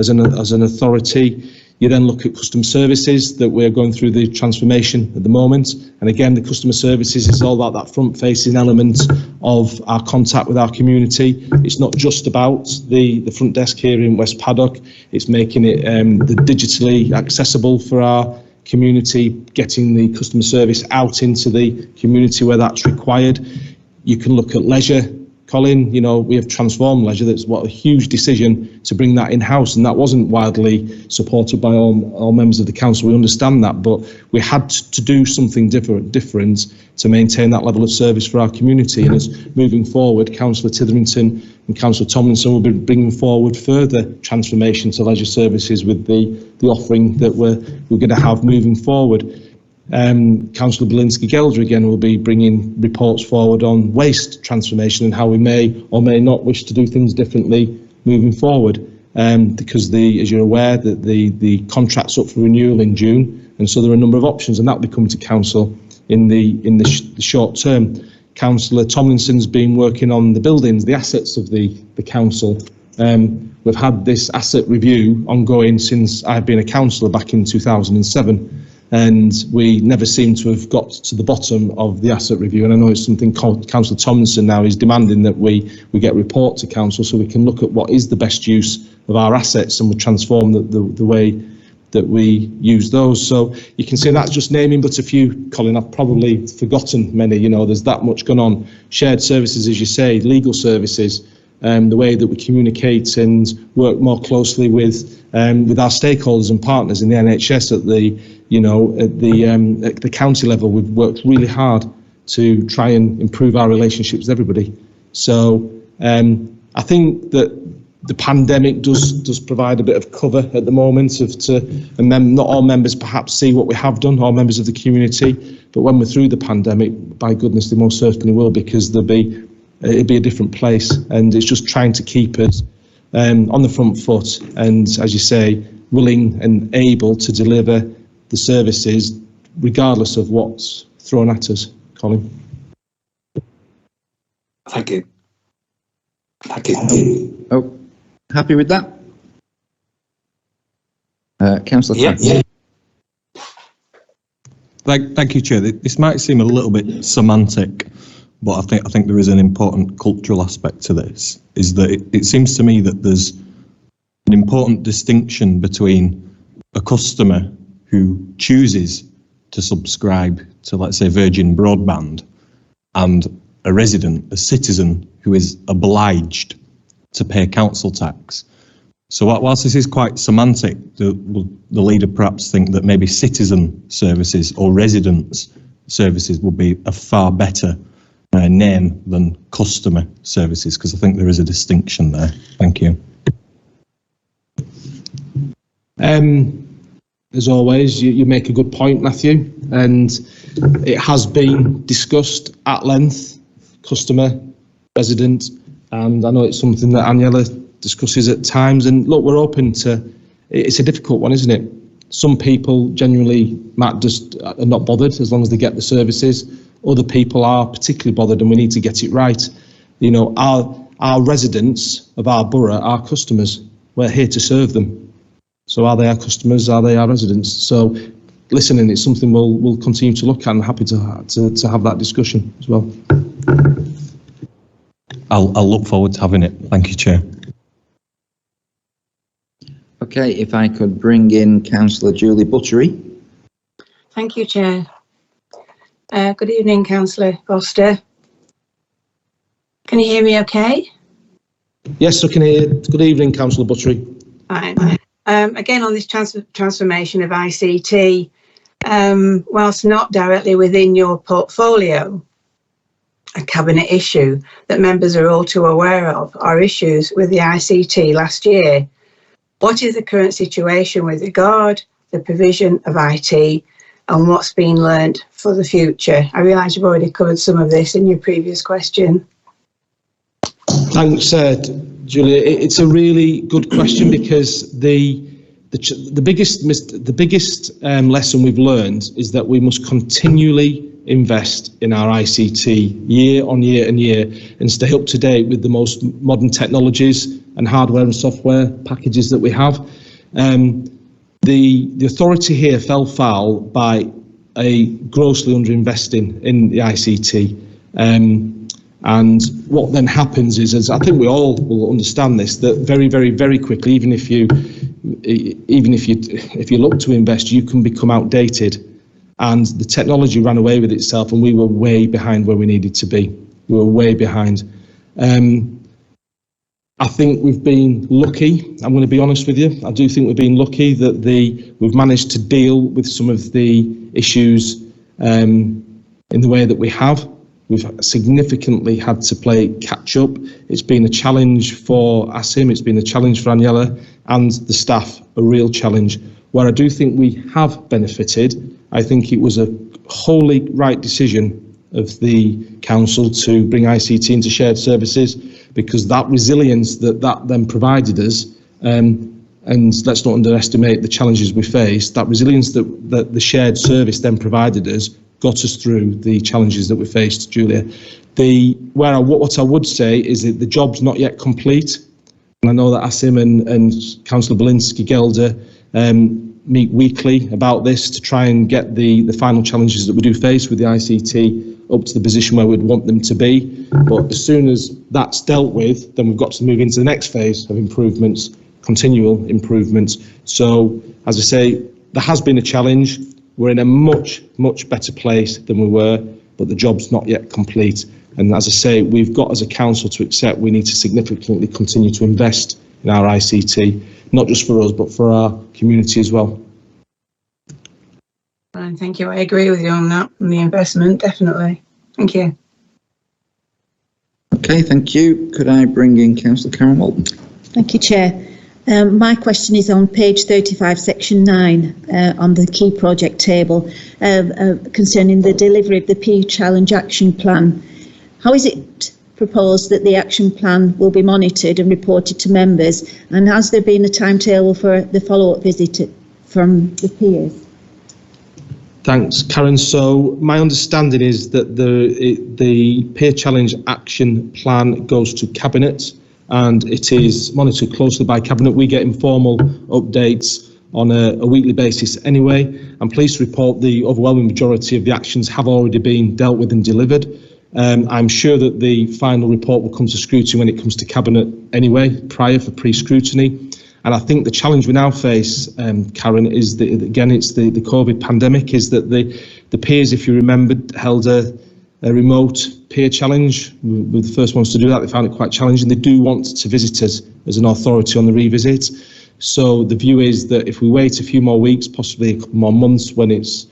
an authority. You then look at customer services, that we're going through the transformation at the moment. And again, the customer services is all about that front-facing element of our contact with our community. It's not just about the front desk here in West Paddock. It's making it digitally accessible for our community, getting the customer service out into the community where that's required. You can look at leisure. Colin, we have transformed leisure. That's a huge decision to bring that in-house, and that wasn't widely supported by all members of the council. We understand that, but we had to do something different to maintain that level of service for our community. And as moving forward, Councillor Titherington and Councillor Tomlinson will be bringing forward further transformation to leisure services with the offering that we're going to have moving forward. Councillor Belinsky-Gelder again will be bringing reports forward on waste transformation and how we may or may not wish to do things differently moving forward, because as you're aware, that the contract's up for renewal in June, and so there are a number of options, and that will be coming to council in the short term. Councillor Tomlinson's been working on the buildings, the assets of the council. We've had this asset review ongoing since I've been a councillor back in 2007. And we never seem to have got to the bottom of the asset review. And I know it's something Councillor Tomlinson now is demanding, that we get a report to council so we can look at what is the best use of our assets, and we transform the way that we use those. So you can see that's just naming but a few, Colin. I've probably forgotten many. There's that much going on. Shared services, as you say, legal services, the way that we communicate and work more closely with our stakeholders and partners in the NHS at the county level. We've worked really hard to try and improve our relationships with everybody. So I think that the pandemic does provide a bit of cover at the moment and then not all members perhaps see what we have done, all members of the community, but when we're through the pandemic, by goodness, they most certainly will, because it'll be a different place, and it's just trying to keep us on the front foot and, as you say, willing and able to deliver the services regardless of what's thrown at us. Colin. Thank you. Thank you. Oh, happy with that? Councillor. Yeah. Thank you, Chair. This might seem a little bit semantic, but I think there is an important cultural aspect to this, is that it seems to me that there's an important distinction between a customer who chooses to subscribe to, let's say, Virgin Broadband, and a resident, a citizen, who is obliged to pay council tax. So whilst this is quite semantic, the leader perhaps think that maybe citizen services or residents services would be a far better name than customer services, because I think there is a distinction there. Thank you. As always, you make a good point, Matthew, and it has been discussed at length, customer, resident, and I know it's something that Aniela discusses at times. And look, we're open to, it's a difficult one, isn't it? Some people genuinely might just are not bothered as long as they get the services. Other people are particularly bothered, and we need to get it right. You know, our residents of our borough are customers. We're here to serve them. So are they our customers? Are they our residents? So listening is something we'll continue to look at, and happy to have that discussion as well. I'll look forward to having it. Thank you, Chair. Okay, if I could bring in Councillor Julie Buttery. Thank you, Chair. Good evening, Councillor Foster. Can you hear me okay? Yes, I can hear. Good evening, Councillor Buttery. Fine. Again, on this transformation of ICT, whilst not directly within your portfolio, a cabinet issue that members are all too aware of are issues with the ICT last year. What is the current situation with regard to the provision of IT and what's been learned for the future? I realise you've already covered some of this in your previous question. Thanks, Julia. It's a really good question, because the biggest lesson we've learned is that we must continually invest in our ICT year on year and year, and stay up to date with the most modern technologies and hardware and software packages that we have. The authority here fell foul by a grossly underinvesting in the ICT. And what then happens is, as I think we all will understand this, that very, very, very quickly, even if you look to invest, you can become outdated. And the technology ran away with itself, and we were way behind where we needed to be. We were way behind. I think we've been lucky. I'm going to be honest with you. I do think we've been lucky that we've managed to deal with some of the issues in the way that we have. We've significantly had to play catch up. It's been a challenge for Asim, it's been a challenge for Aniela, and the staff, a real challenge. Where I do think we have benefited, I think it was a wholly right decision of the council to bring ICT into shared services, because that resilience that then provided us, and let's not underestimate the challenges we faced, that resilience that the shared service then provided us got us through the challenges that we faced, Julia. What I would say is that the job's not yet complete, and I know that Asim and Councillor Belinsky-Gelder meet weekly about this to try and get the final challenges that we do face with the ICT up to the position where we'd want them to be. But as soon as that's dealt with, then we've got to move into the next phase of improvements, continual improvements. So, as I say, there has been a challenge. We're in a much, much better place than we were, but the job's not yet complete. And as I say, we've got as a council to accept we need to significantly continue to invest in our ICT, not just for us, but for our community as well. Fine, thank you. I agree with you on that, on the investment, definitely. Thank you. Okay, thank you. Could I bring in Councillor Karen Walton? Thank you, Chair. My question is on page 35, section 9, on the key project table, concerning the delivery of the P Challenge Action Plan. How is it proposed that the action plan will be monitored and reported to members, and has there been a timetable for the follow-up visit from the peers? Thanks, Karen. So my understanding is that the Peer Challenge Action Plan goes to Cabinet, and it is monitored closely by Cabinet. We get informal updates on a weekly basis anyway. I'm pleased to report the overwhelming majority of the actions have already been dealt with and delivered. I'm sure that the final report will come to scrutiny when it comes to Cabinet anyway, prior for pre-scrutiny. And I think the challenge we now face, Karen, is that, again, it's the COVID pandemic, is that the peers, if you remember, held a remote peer challenge. We were the first ones to do that. They found it quite challenging. They do want to visit us as an authority on the revisit. So the view is that if we wait a few more weeks, possibly a couple more months, when it's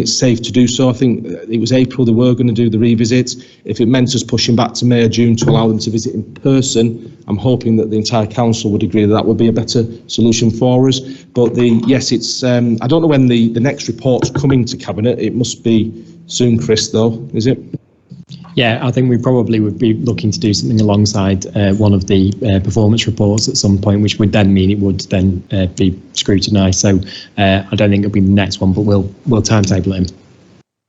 safe to do so. I think it was April they were going to do the revisit. If it meant us pushing back to May or June to allow them to visit in person, I'm hoping that the entire council would agree that would be a better solution for us. But yes, it's I don't know when the next report's coming to Cabinet. It must be soon, Chris, though, is it? Yeah, I think we probably would be looking to do something alongside one of the performance reports at some point, which would then mean it would then be scrutinised. So I don't think it'll be the next one, but we'll timetable it in.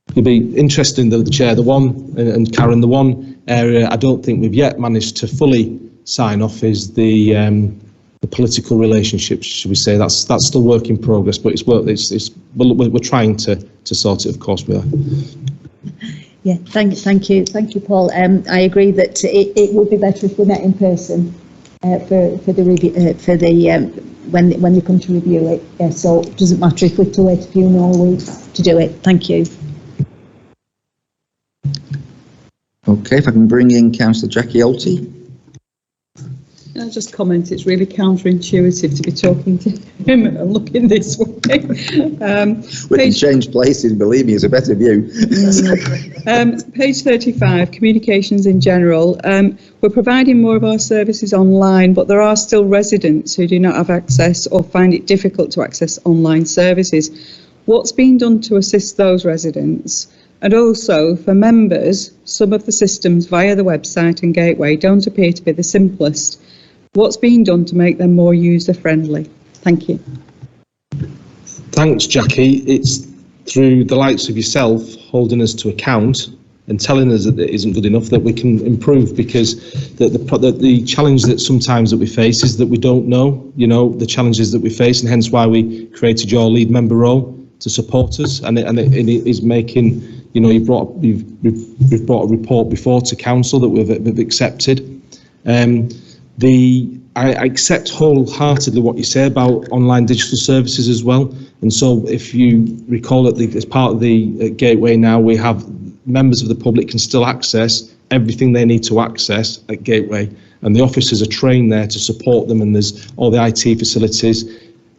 It'll be interesting, though, the Chair, the one, and Karen, the one area I don't think we've yet managed to fully sign off is the political relationships, should we say. That's still work in progress, but we're trying to sort it, of course we are. Yeah, thank you, Paul. I agree that it would be better if we met in person for the review, when they come to review it. Yeah, so it doesn't matter if we have to wait a few more weeks to do it. Thank you. Okay, if I can bring in Councillor Jackie Alty. Can I just comment, it's really counterintuitive to be talking to him and looking this way. We can change places, believe me, it's a better view. Page 35, communications in general. We're providing more of our services online, but there are still residents who do not have access or find it difficult to access online services. What's being done to assist those residents? And also, for members, some of the systems via the website and gateway don't appear to be the simplest. What's being done to make them more user-friendly? Thank you. Thanks, Jackie. It's through the likes of yourself holding us to account and telling us that it isn't good enough that we can improve, because the challenge that sometimes that we face is that we don't know, the challenges that we face, and hence why we created your lead member role to support us, and it is making, we've brought a report before to council that we've accepted. I accept wholeheartedly what you say about online digital services as well, and so if you recall that as part of the gateway now, we have members of the public can still access everything they need to access at gateway, and the officers are trained there to support them, and there's all the IT facilities.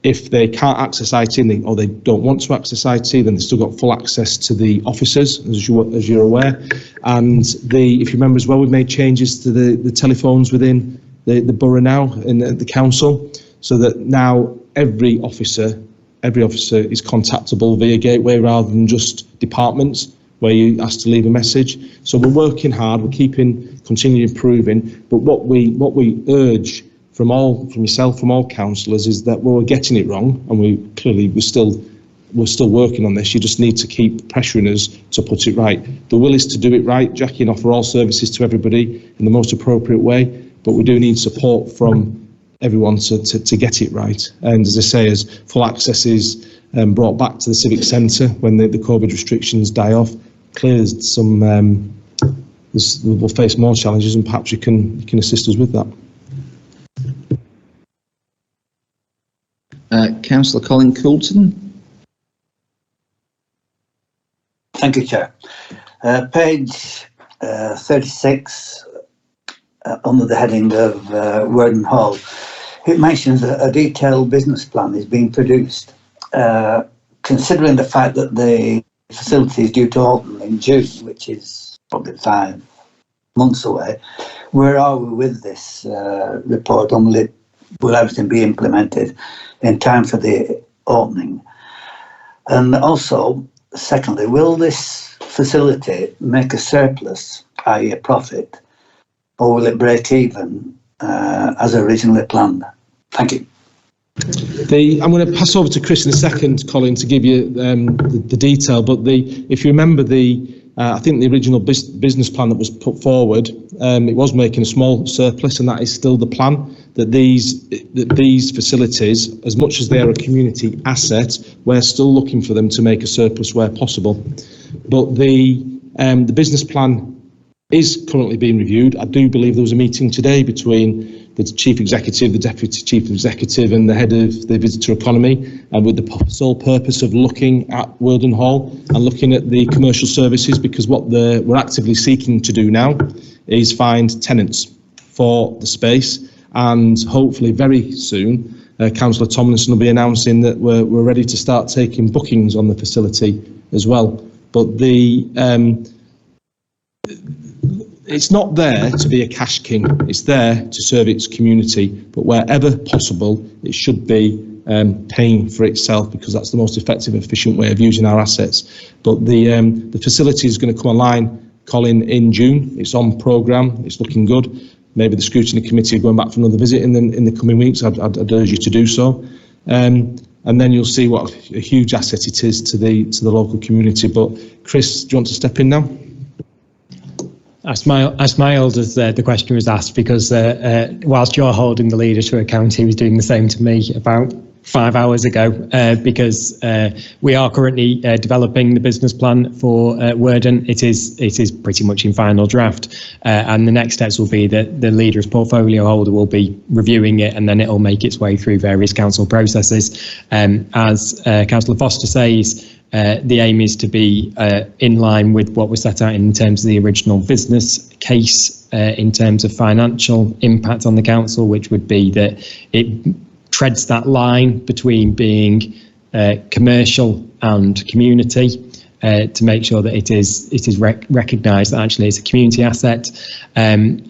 If they can't access IT or they don't want to access IT, then they've still got full access to the officers, as you're aware. And if you remember as well, we've made changes to the telephones within the borough now in the council, so that now every officer is contactable via gateway rather than just departments where you ask to leave a message. So we're working hard, we're continuing improving, but what we urge from yourself, from all councillors, is that we're getting it wrong, and we're still working on this. You just need to keep pressuring us to put it right. The will is to do it right, Jackie, and offer all services to everybody in the most appropriate way, but we do need support from everyone to get it right. And as I say, as full access is brought back to the Civic Centre when the COVID restrictions die off, clearly we'll face more challenges, and perhaps you can assist us with that. Councillor Colin Coulton. Thank you, Chair. Page 36, under the heading of Worden Hall, it mentions that a detailed business plan is being produced. Considering the fact that the facility is due to open in June, which is probably 5 months away, where are we with this report? Will everything be implemented in time for the opening? And also, secondly, will this facility make a surplus, i.e. a profit, or will it break even as originally planned? Thank you. I'm going to pass over to Chris in a second, Colin, to give you the detail, but if you remember I think the original business plan that was put forward, it was making a small surplus, and that is still the plan, that these facilities, as much as they are a community asset, we're still looking for them to make a surplus where possible. But the business plan is currently being reviewed. I do believe there was a meeting today between the Chief Executive, the Deputy Chief Executive and the Head of the Visitor Economy, and with the sole purpose of looking at Worden Hall and looking at the commercial services, because what we're actively seeking to do now is find tenants for the space, and hopefully very soon Councillor Tomlinson will be announcing that we're ready to start taking bookings on the facility as well. But it's not there to be a cash king, it's there to serve its community, but wherever possible it should be paying for itself, because that's the most effective and efficient way of using our assets. But the facility is going to come online, Colin, in June. It's on programme, it's looking good. Maybe the Scrutiny Committee are going back for another visit in the coming weeks. I'd urge you to do so. And then you'll see what a huge asset it is to the local community. But Chris, do you want to step in now? I smiled as the question was asked because whilst you're holding the leader to account, he was doing the same to me about 5 hours ago, because we are currently developing the business plan for Worden. It is pretty much in final draft, and the next steps will be that the leader as portfolio holder will be reviewing it, and then it will make its way through various council processes. As Councillor Foster says, the aim is to be in line with what was set out in terms of the original business case in terms of financial impact on the council, which would be that it treads that line between being commercial and community, to make sure that it is recognised that actually it's a community asset, and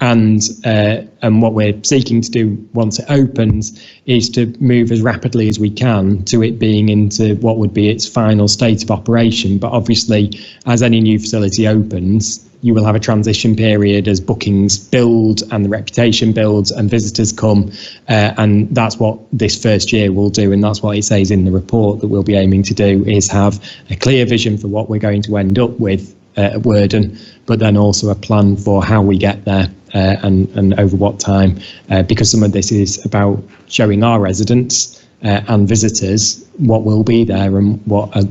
what we're seeking to do once it opens is to move as rapidly as we can to it being into what would be its final state of operation. But obviously, as any new facility opens, you will have a transition period as bookings build and the reputation builds and visitors come, and that's what this first year will do, and that's what it says in the report that we'll be aiming to do, is have a clear vision for what we're going to end up with at Worden, but then also a plan for how we get there, and over what time, because some of this is about showing our residents and visitors what will be there and what a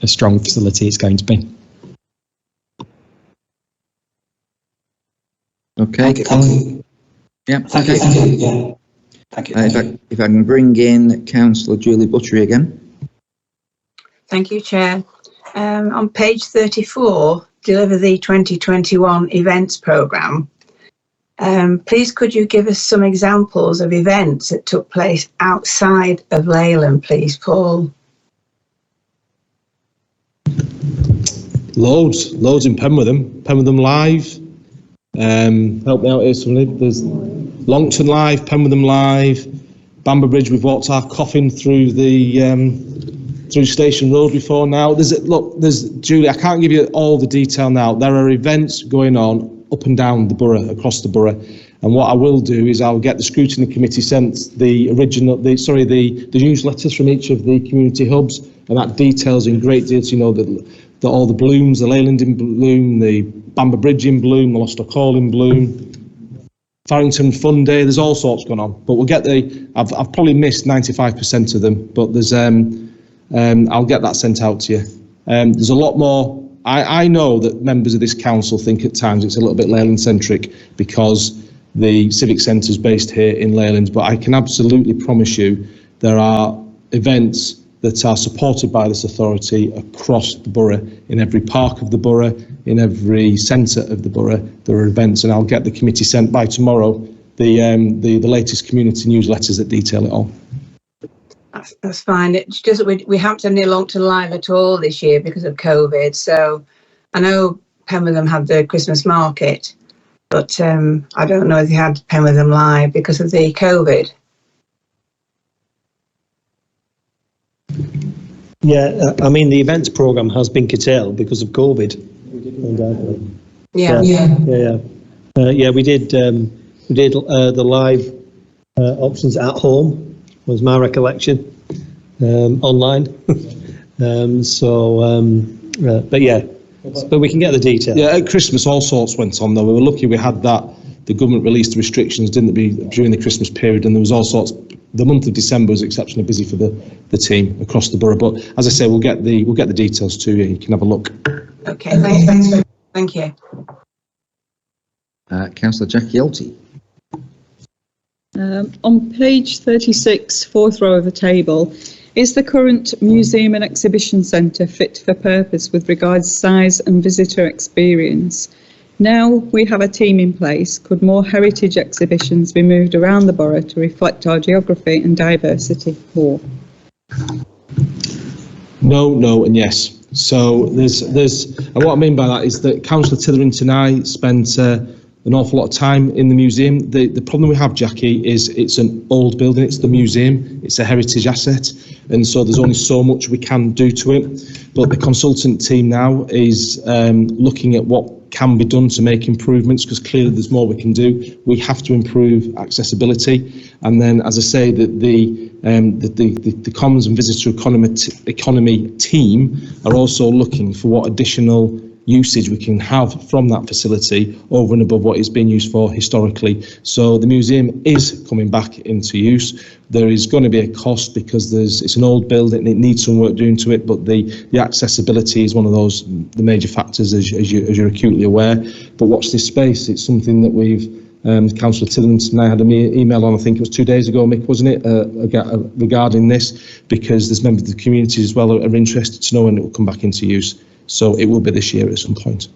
strong facility it's going to be. Okay. Thank you. Yeah. Thank you. Okay. Thank you. Yeah. Thank you. If I can bring in Councillor Julie Buttery again. Thank you, Chair. On page 34, deliver the 2021 events programme. Please could you give us some examples of events that took place outside of Leyland, please, Paul? Loads in Penwitham Live. Help me out here, somebody. There's Longton Live, Penwitham Live, Bamber Bridge. We've walked our coffin through through Station Road before now. There's Julie. I can't give you all the detail now. There are events going on up and down the borough, across the borough. And what I will do is I'll get the Scrutiny Committee sent the newsletters from each of the community hubs, and that details in great detail, you know, that all the blooms, the Leyland in bloom, the Bamber Bridge in bloom, the Lostock Hall in bloom, Farrington Fun Day. There's all sorts going on, but we'll get I've probably missed 95% of them, but there's I'll get that sent out to you. There's a lot more. I know that members of this council think at times it's a little bit Leyland centric because the Civic Centre is based here in Leyland, but I can absolutely promise you there are events that are supported by this authority across the borough. In every park of the borough, in every centre of the borough, there are events, and I'll get the committee sent by tomorrow the latest community newsletters that detail it all. That's fine. It's just we haven't done any Longton Live at all this year because of COVID. So I know Penwitham had the Christmas market, but I don't know if they had Penwitham Live because of the COVID. Yeah, I mean, the events programme has been curtailed because of COVID. Yeah. We did the live options at home, was my recollection, online. But we can get the detail. Yeah, at Christmas all sorts went on though. We were lucky we had that. The government released the restrictions, didn't it, during the Christmas period, and there was all sorts. The month of December was exceptionally busy for the team across the borough. But as I say, we'll get the details to you. You can have a look. Okay, thanks. Thank you. Councillor Jackie Elty. On page 36, fourth row of the table, is the current museum and exhibition centre fit for purpose with regards to size and visitor experience? Now we have a team in place, could more heritage exhibitions be moved around the borough to reflect our geography and diversity more? No, and yes. So there's and what I mean by that is that Councillor Tillerington and I spent an awful lot of time in the museum. The problem we have, Jackie, is it's an old building. It's the museum. It's a heritage asset, and so there's only so much we can do to it. But the consultant team now is looking at what can be done to make improvements, because clearly there's more we can do. We have to improve accessibility, and then, as I say, the Commons and Visitor Economy team are also looking for what additional usage we can have from that facility over and above what it's been used for historically. So the museum is coming back into use. There is going to be a cost because it's an old building and it needs some work doing to it, but the accessibility is one of the major factors, as you're acutely aware. But watch this space. It's something that we've Councillor Tillington and I had an email on, I think it was 2 days ago, Mick, wasn't it, regarding this, because there's members of the community as well are interested to know when it will come back into use. So it will be this year at some point.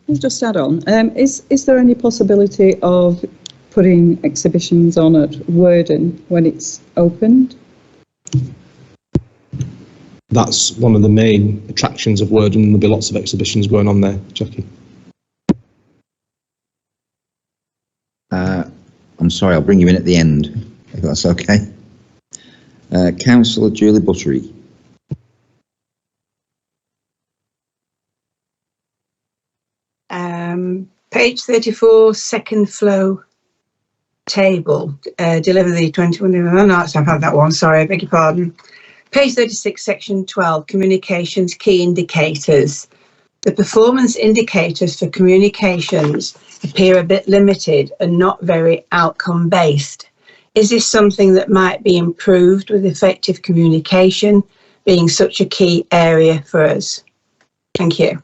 I'll just add on, is there any possibility of putting exhibitions on at Worden when it's opened? That's one of the main attractions of Worden, and there'll be lots of exhibitions going on there, Jackie. I'm sorry, I'll bring you in at the end, if that's okay. Councillor Julie Buttery. Page 34, second flow table, deliver the 21, oh no, I've had that one, sorry, I beg your pardon. Page 36, section 12, communications key indicators. The performance indicators for communications appear a bit limited and not very outcome based. Is this something that might be improved with effective communication being such a key area for us? Thank you.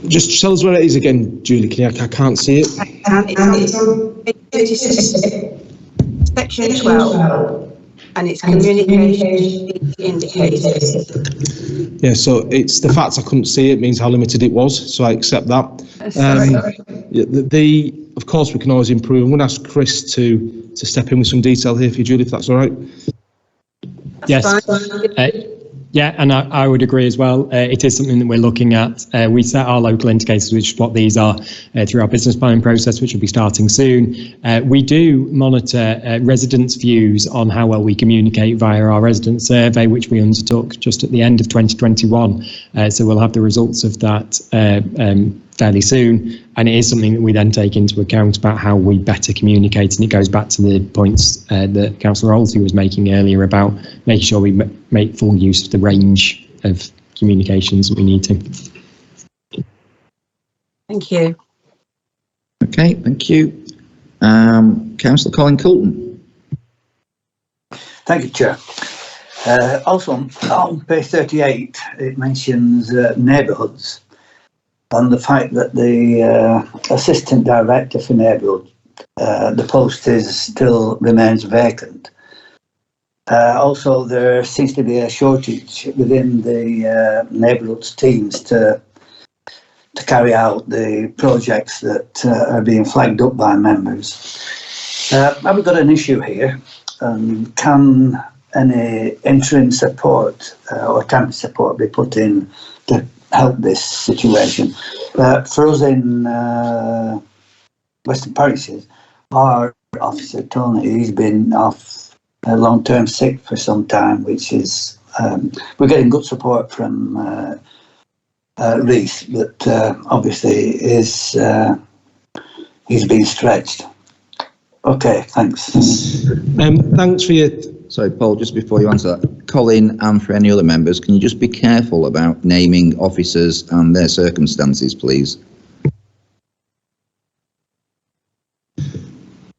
Just tell us where it is again, Julie. I can't see it. It's on page 36, section 12. And it's communication indicators. Yeah, so it's the fact I couldn't see it means how limited it was, so I accept that. Of course, we can always improve. I'm going to ask Chris to step in with some detail here for you, Julie, if that's all right. Yes. Yeah, and I would agree as well. It is something that we're looking at. We set our local indicators, which is what these are, through our business planning process, which will be starting soon. We do monitor residents' views on how well we communicate via our resident survey, which we undertook just at the end of 2021. So we'll have the results of that fairly soon. And it is something that we then take into account about how we better communicate. And it goes back to the points that Councillor Olsey was making earlier about making sure we make full use of the range of communications that we need to. Thank you. Okay, thank you. Councillor Colin Coulton. Thank you, Chair. Also on page 38, it mentions neighbourhoods and the fact that the Assistant Director for Neighbourhood, the post still remains vacant. Also, there seems to be a shortage within the neighbourhoods teams to carry out the projects that are being flagged up by members. Have we got an issue here? Can any interim support or temporary support be put in to help this situation? For us in Western Parishes, our officer Tony, he's been off long-term sick for some time, which is we're getting good support from Reese, but obviously he's been stretched. Okay, thanks. Thanks for your... Sorry, Paul, just before you answer that, Colin and for any other members, can you just be careful about naming officers and their circumstances, please?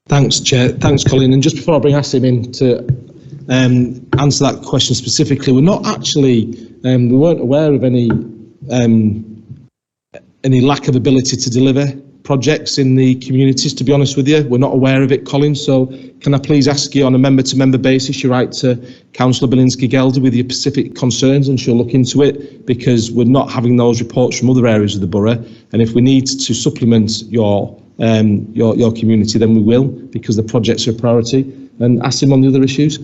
Thanks, Chair. Thanks, Colin. And just before I bring Asim in to answer that question specifically, we're not actually, we weren't aware of any lack of ability to deliver projects in the communities, to be honest with you. We're not aware of it, Colin, so can I please ask you on a member-to-member basis, you write to Councillor Belinsky-Gelder with your specific concerns and she'll look into it, because we're not having those reports from other areas of the borough, and if we need to supplement your community, then we will, because the projects are a priority. And ask him on the other issues.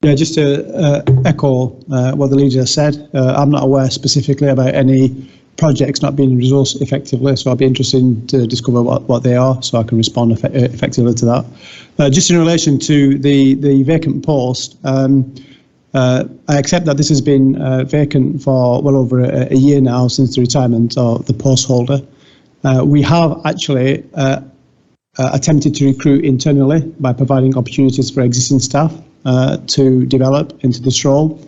Yeah, just to echo what the leader said, I'm not aware specifically about any projects not being resourced effectively, so I'd be interested to discover what they are, so I can respond effectively to that. Just in relation to the vacant post, I accept that this has been vacant for well over a year now since the retirement of the post holder. We have actually attempted to recruit internally by providing opportunities for existing staff to develop into this role.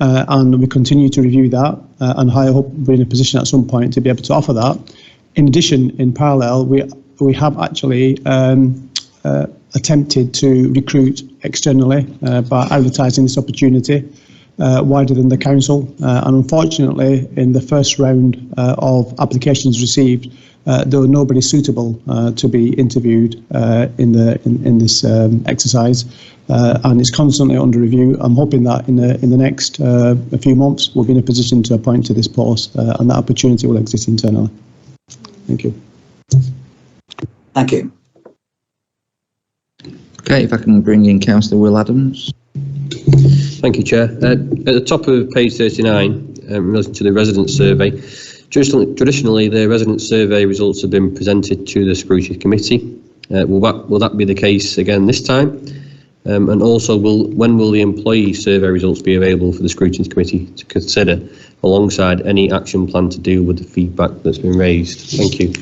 and we continue to review that, and I hope we're in a position at some point to be able to offer that. In addition, in parallel, we have actually attempted to recruit externally by advertising this opportunity wider than the council, and unfortunately in the first round of applications received there were nobody suitable to be interviewed in this exercise, and it's constantly under review. I'm hoping that in the next a few months we'll be in a position to appoint to this post, and that opportunity will exist internally. Thank you. Thank you. Okay, if I can bring in Councillor Will Adams. Thank you, Chair. At the top of page 39, in relation to the resident survey, traditionally the resident survey results have been presented to the Scrutiny Committee. Will that be the case again this time? And also, when will the employee survey results be available for the Scrutiny Committee to consider, alongside any action plan to deal with the feedback that's been raised? Thank you.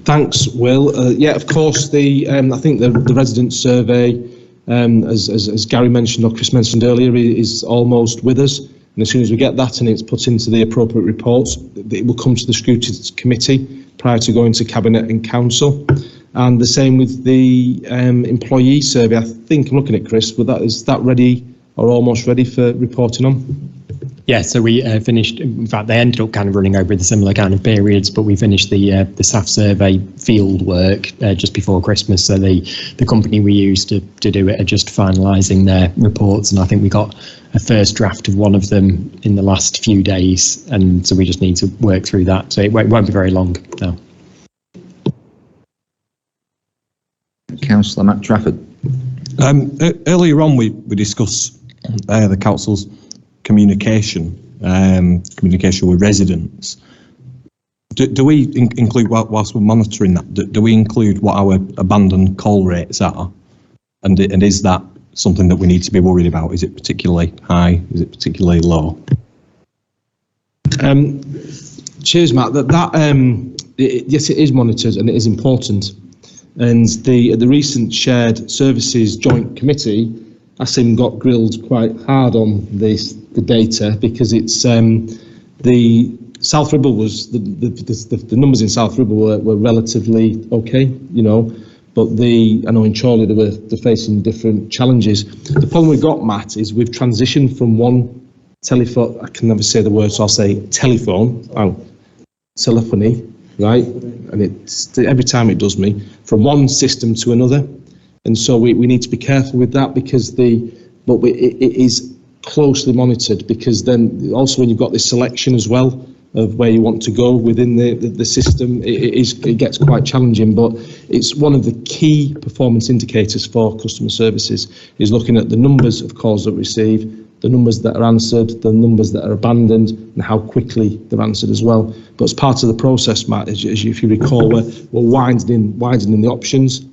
Thanks, Will. Yeah, of course, I think the resident survey, as Gary mentioned or Chris mentioned earlier, is almost with us. And as soon as we get that and it's put into the appropriate reports, it will come to the Scrutiny Committee prior to going to Cabinet and Council. And the same with the employee survey. I think I'm looking at Chris, but is that ready or almost ready for reporting on? Yeah, so we finished, in fact, they ended up kind of running over the similar kind of periods, but we finished the staff survey field work just before Christmas. So the company we used to do it are just finalising their reports, and I think we got a first draft of one of them in the last few days, and so we just need to work through that. So it won't be very long now. Councillor Matt Trafford. Earlier on, we discussed the council's communication with residents. Do we include, whilst we're monitoring that, do we include what our abandoned coal rates are? And is that something that we need to be worried about? Is it particularly high? Is it particularly low? Cheers, Matt. Yes, it is monitored and it is important. And the recent shared services joint committee, ASIM got grilled quite hard on the data, because it's the South Ribble was the numbers in South Ribble were relatively okay, but I know in Chorley they're facing different challenges. The problem we've got, Matt, is we've transitioned from one telephone, I can never say the word, so I'll say telephone, telephony, right? And it's every time it does me, from one system to another. And so we need to be careful with that, because it is closely monitored, because then also when you've got this selection as well of where you want to go within the system, it gets quite challenging. But it's one of the key performance indicators for customer services, is looking at the numbers of calls that we receive, the numbers that are answered, the numbers that are abandoned, and how quickly they're answered as well. But as part of the process, Matt, if you recall, we're widening the options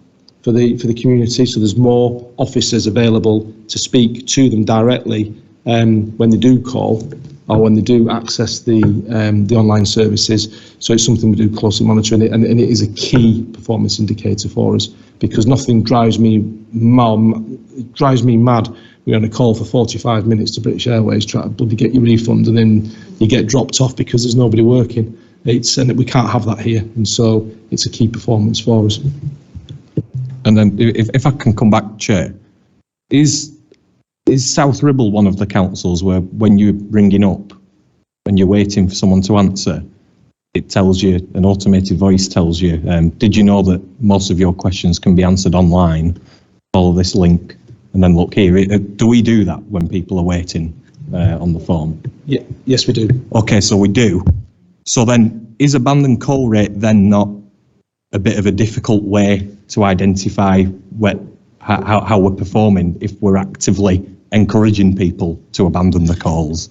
for the community, so there's more officers available to speak to them directly when they do call or when they do access the online services. So it's something we do closely monitor, and it is a key performance indicator for us, because nothing drives me mad. We're on a call for 45 minutes to British Airways trying to bloody get your refund, and then you get dropped off because there's nobody working. And we can't have that here, and so it's a key performance for us. And then, if I can come back, Chair, is South Ribble one of the councils where, when you're ringing up, when you're waiting for someone to answer, it tells you, an automated voice tells you, did you know that most of your questions can be answered online? Follow this link, and then look here. Do we do that when people are waiting on the phone? Yeah, yes, we do. Okay, so we do. So then, is abandoned coal rate then not a bit of a difficult way to identify how we're performing if we're actively encouraging people to abandon the calls?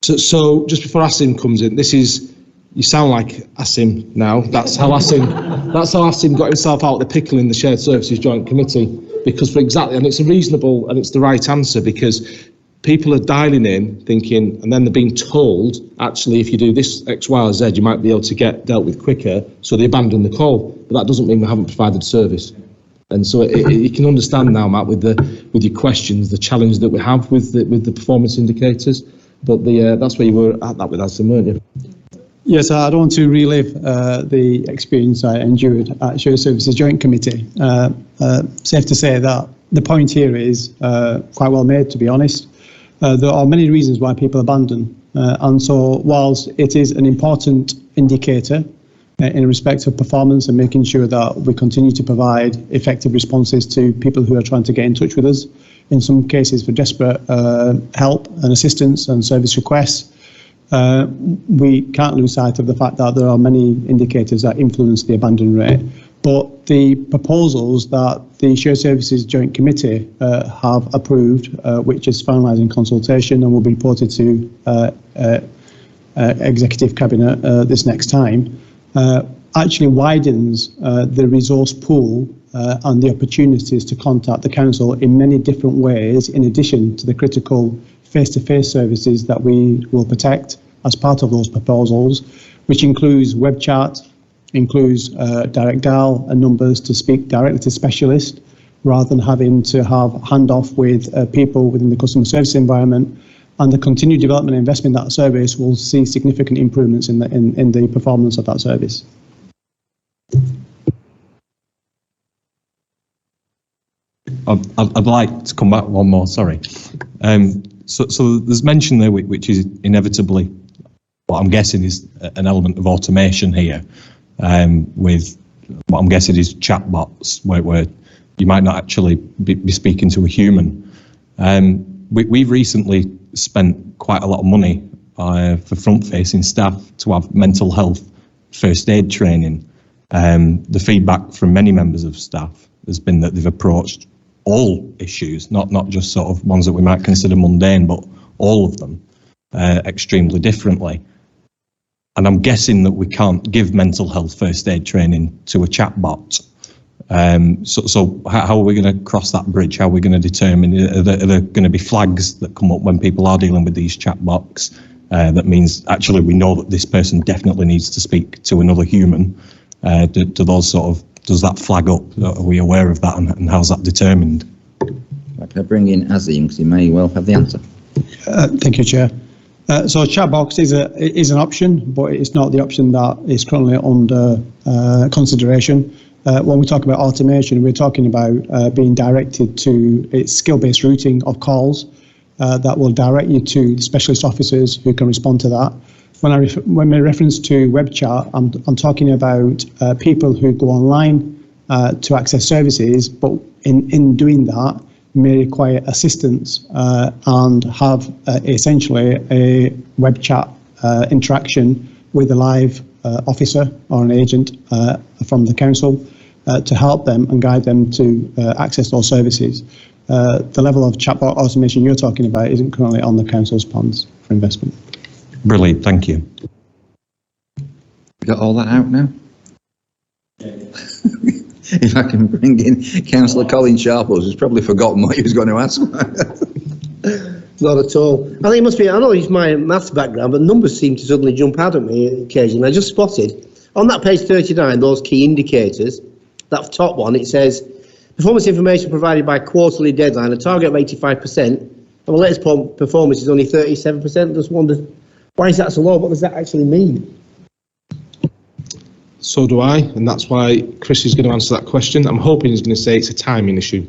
So just before ASIM comes in, you sound like ASIM now. That's how ASIM got himself out of the pickle in the Shared Services Joint Committee, because and it's a reasonable and it's the right answer, because people are dialing in thinking, and then they're being told, actually, if you do this X, Y, or Z, you might be able to get dealt with quicker, so they abandon the call. But that doesn't mean we haven't provided service. And so you can understand now, Matt, with your questions, the challenge that we have with the performance indicators. But that's where you were at that with Aston, weren't you? Yes, I don't want to relive the experience I endured at Shared Services Joint Committee. Safe to say that the point here is quite well made, to be honest. There are many reasons why people abandon. And so whilst it is an important indicator in respect of performance and making sure that we continue to provide effective responses to people who are trying to get in touch with us, in some cases for desperate help and assistance and service requests, we can't lose sight of the fact that there are many indicators that influence the abandon rate. But the proposals that the Shared Services Joint Committee have approved, which is finalising consultation and will be reported to Executive Cabinet this next time, actually widens the resource pool and the opportunities to contact the council in many different ways, in addition to the critical face-to-face services that we will protect as part of those proposals, which includes web chat, includes direct dial and numbers to speak directly to specialists, rather than having to have handoff with people within the customer service environment. And the continued development and investment in that service will see significant improvements in the performance of that service. I'd like to come back one more, sorry. So there's mention there which is inevitably, what I'm guessing is an element of automation here, with what I'm guessing is chatbots, where you might not actually be speaking to a human. We've recently spent quite a lot of money for front-facing staff to have mental health first aid training. The feedback from many members of staff has been that they've approached all issues, not just sort of ones that we might consider mundane, but all of them extremely differently. And I'm guessing that we can't give mental health first aid training to a chatbot. So how are we going to cross that bridge? How are we going to determine, are there going to be flags that come up when people are dealing with these chatbots? That means actually we know that this person definitely needs to speak to another human. Do those sort of, does that flag up? Are we aware of that, and how's that determined? Can I bring in Azim, because he may well have the answer. Thank you, Chair. So a chat box is an option, but it's not the option that is currently under consideration. When we talk about automation, we're talking about being directed to its skill-based routing of calls that will direct you to specialist officers who can respond to that. When I reference to web chat, I'm talking about people who go online to access services, but in doing that may require assistance and have essentially a web chat interaction with a live officer or an agent from the council to help them and guide them to access those services. The level of chatbot automation you're talking about isn't currently on the council's plans for investment. Brilliant, thank you. We got all that out now? If I can bring in Councillor Colin Sharples, who's probably forgotten what he was going to ask. Not at all. I think it must be, I know it's my maths background, but numbers seem to suddenly jump out at me occasionally. I just spotted, on that page 39, those key indicators, that top one, it says, performance information provided by quarterly deadline, a target of 85%, and the latest performance is only 37%. Just wondered, why is that so low? What does that actually mean? So do I, and that's why Chris is going to answer that question. I'm hoping he's going to say it's a timing issue.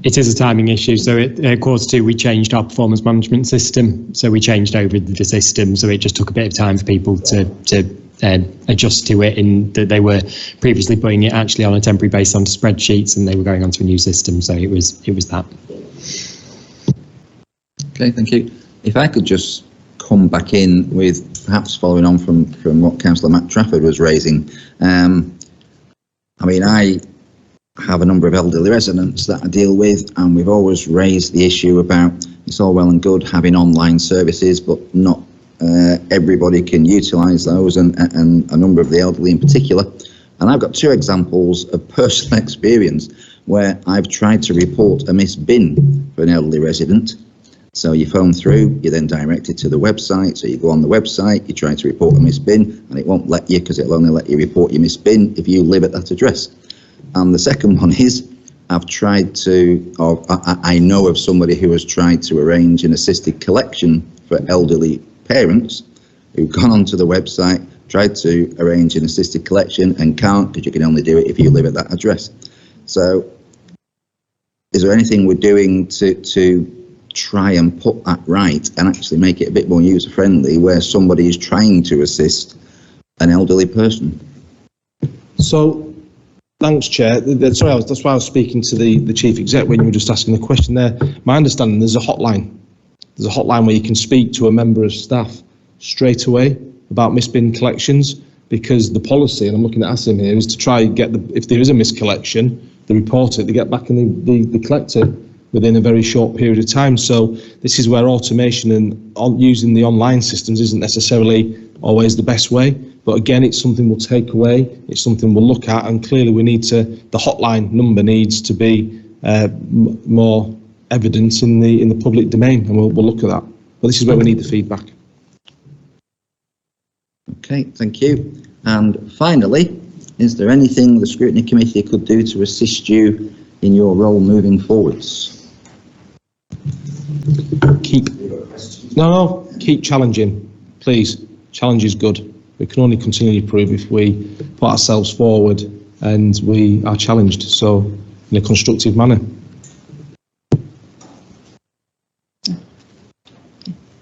It is a timing issue. So at Q2, we changed our performance management system. So we changed over the system. So it just took a bit of time for people to adjust to it, in that they were previously putting it actually on a temporary basis onto spreadsheets, and they were going onto a new system. So it was that. Okay, thank you. If I could just come back in with perhaps following on from what Councillor Matt Trafford was raising. I mean, I have a number of elderly residents that I deal with, and we've always raised the issue about it's all well and good having online services, but not everybody can utilise those, and a number of the elderly in particular. And I've got two examples of personal experience where I've tried to report a missed bin for an elderly resident. So you phone through, you're then directed to the website. So you go on the website, you try to report a missed bin, and it won't let you, because it'll only let you report your missed bin if you live at that address. And the second one is, I've tried to, or I know of somebody who has tried to arrange an assisted collection for elderly parents who've gone onto the website, tried to arrange an assisted collection and can't, because you can only do it if you live at that address. So is there anything we're doing to try and put that right and actually make it a bit more user friendly where somebody is trying to assist an elderly person? So, thanks, Chair. That's why I was speaking to the Chief Exec when you were just asking the question there. My understanding, there's a hotline. There's a hotline where you can speak to a member of staff straight away about misbin collections, because the policy, and I'm looking at Asim here, is to try and get if there is a miscollection, they report it, they get back and they collect it within a very short period of time. So this is where automation and using the online systems isn't necessarily always the best way. But again, it's something we'll take away. It's something we'll look at, and clearly we need to. The hotline number needs to be more evidence in the public domain, and we'll look at that. But this is where we need the feedback. Okay, thank you. And finally, is there anything the Scrutiny Committee could do to assist you in your role moving forwards? Keep challenging, please. Challenge is good. We can only continually improve if we put ourselves forward and we are challenged, so in a constructive manner.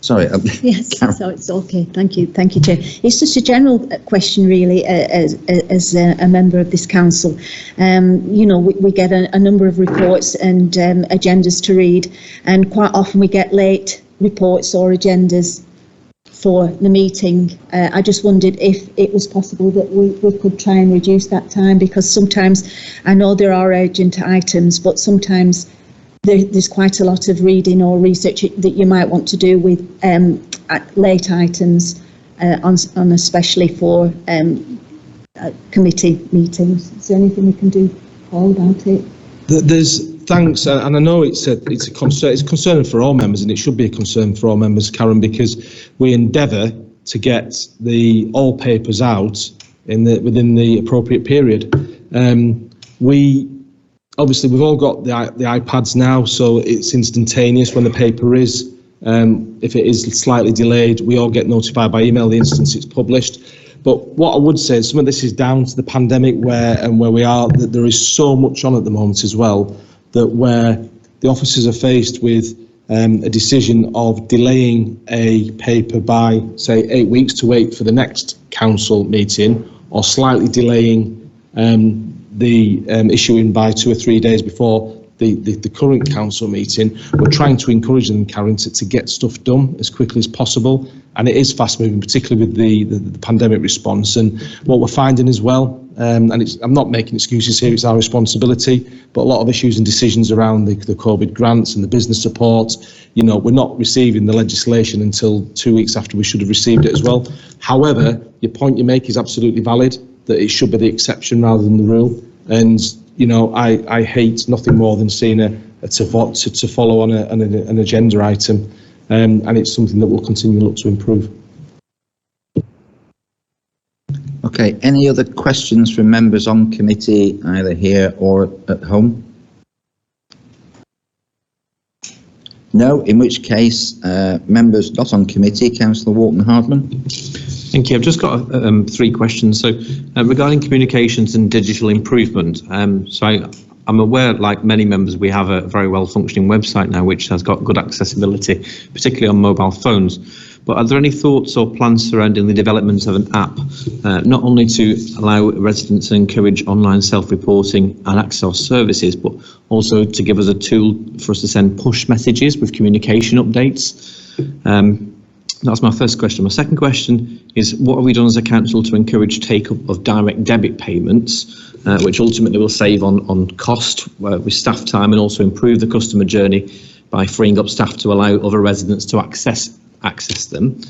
Sorry. Yes, so it's okay. Thank you, Chair. It's just a general question, really, as a member of this council. You know, we get a number of reports and agendas to read, and quite often we get late reports or agendas for the meeting. I just wondered if it was possible that we could try and reduce that time, because sometimes I know there are urgent items, but sometimes there's quite a lot of reading or research that you might want to do with late items, on especially for committee meetings. Is there anything we can do, Paul, about it? Thanks, and I know it's a concern. It's a concern for all members, and it should be a concern for all members, Karen, because we endeavour to get all papers out within the appropriate period. Obviously, we've all got the iPads now, so it's instantaneous when the paper is. If it is slightly delayed, we all get notified by email the instant it's published. But what I would say is some of this is down to the pandemic where we are, that there is so much on at the moment as well, that where the officers are faced with a decision of delaying a paper by, say, 8 weeks to wait for the next council meeting, or slightly delaying the issuing by 2 or 3 days before the current council meeting. We're trying to encourage them, Karen, to get stuff done as quickly as possible, and it is fast moving, particularly with the pandemic response. And what we're finding as well, and I'm not making excuses here, it's our responsibility, but a lot of issues and decisions around the COVID grants and the business support, you know, we're not receiving the legislation until 2 weeks after we should have received it as well. However, your point you make is absolutely valid, that it should be the exception rather than the rule. And you know, I hate nothing more than seeing to follow on an agenda item, and it's something that we'll continue to look to improve. Okay, any other questions from members on committee, either here or at home? No, in which case, members not on committee, Councillor Walton-Hardman. Thank you. I've just got 3 questions. So regarding communications and digital improvement, I'm aware, like many members, we have a very well functioning website now which has got good accessibility, particularly on mobile phones. But are there any thoughts or plans surrounding the development of an app, not only to allow residents to encourage online self-reporting and access services, but also to give us a tool for us to send push messages with communication updates? That's my first question. My second question is, what have we done as a council to encourage take-up of direct debit payments, which ultimately will save on cost with staff time and also improve the customer journey by freeing up staff to allow other residents to access them?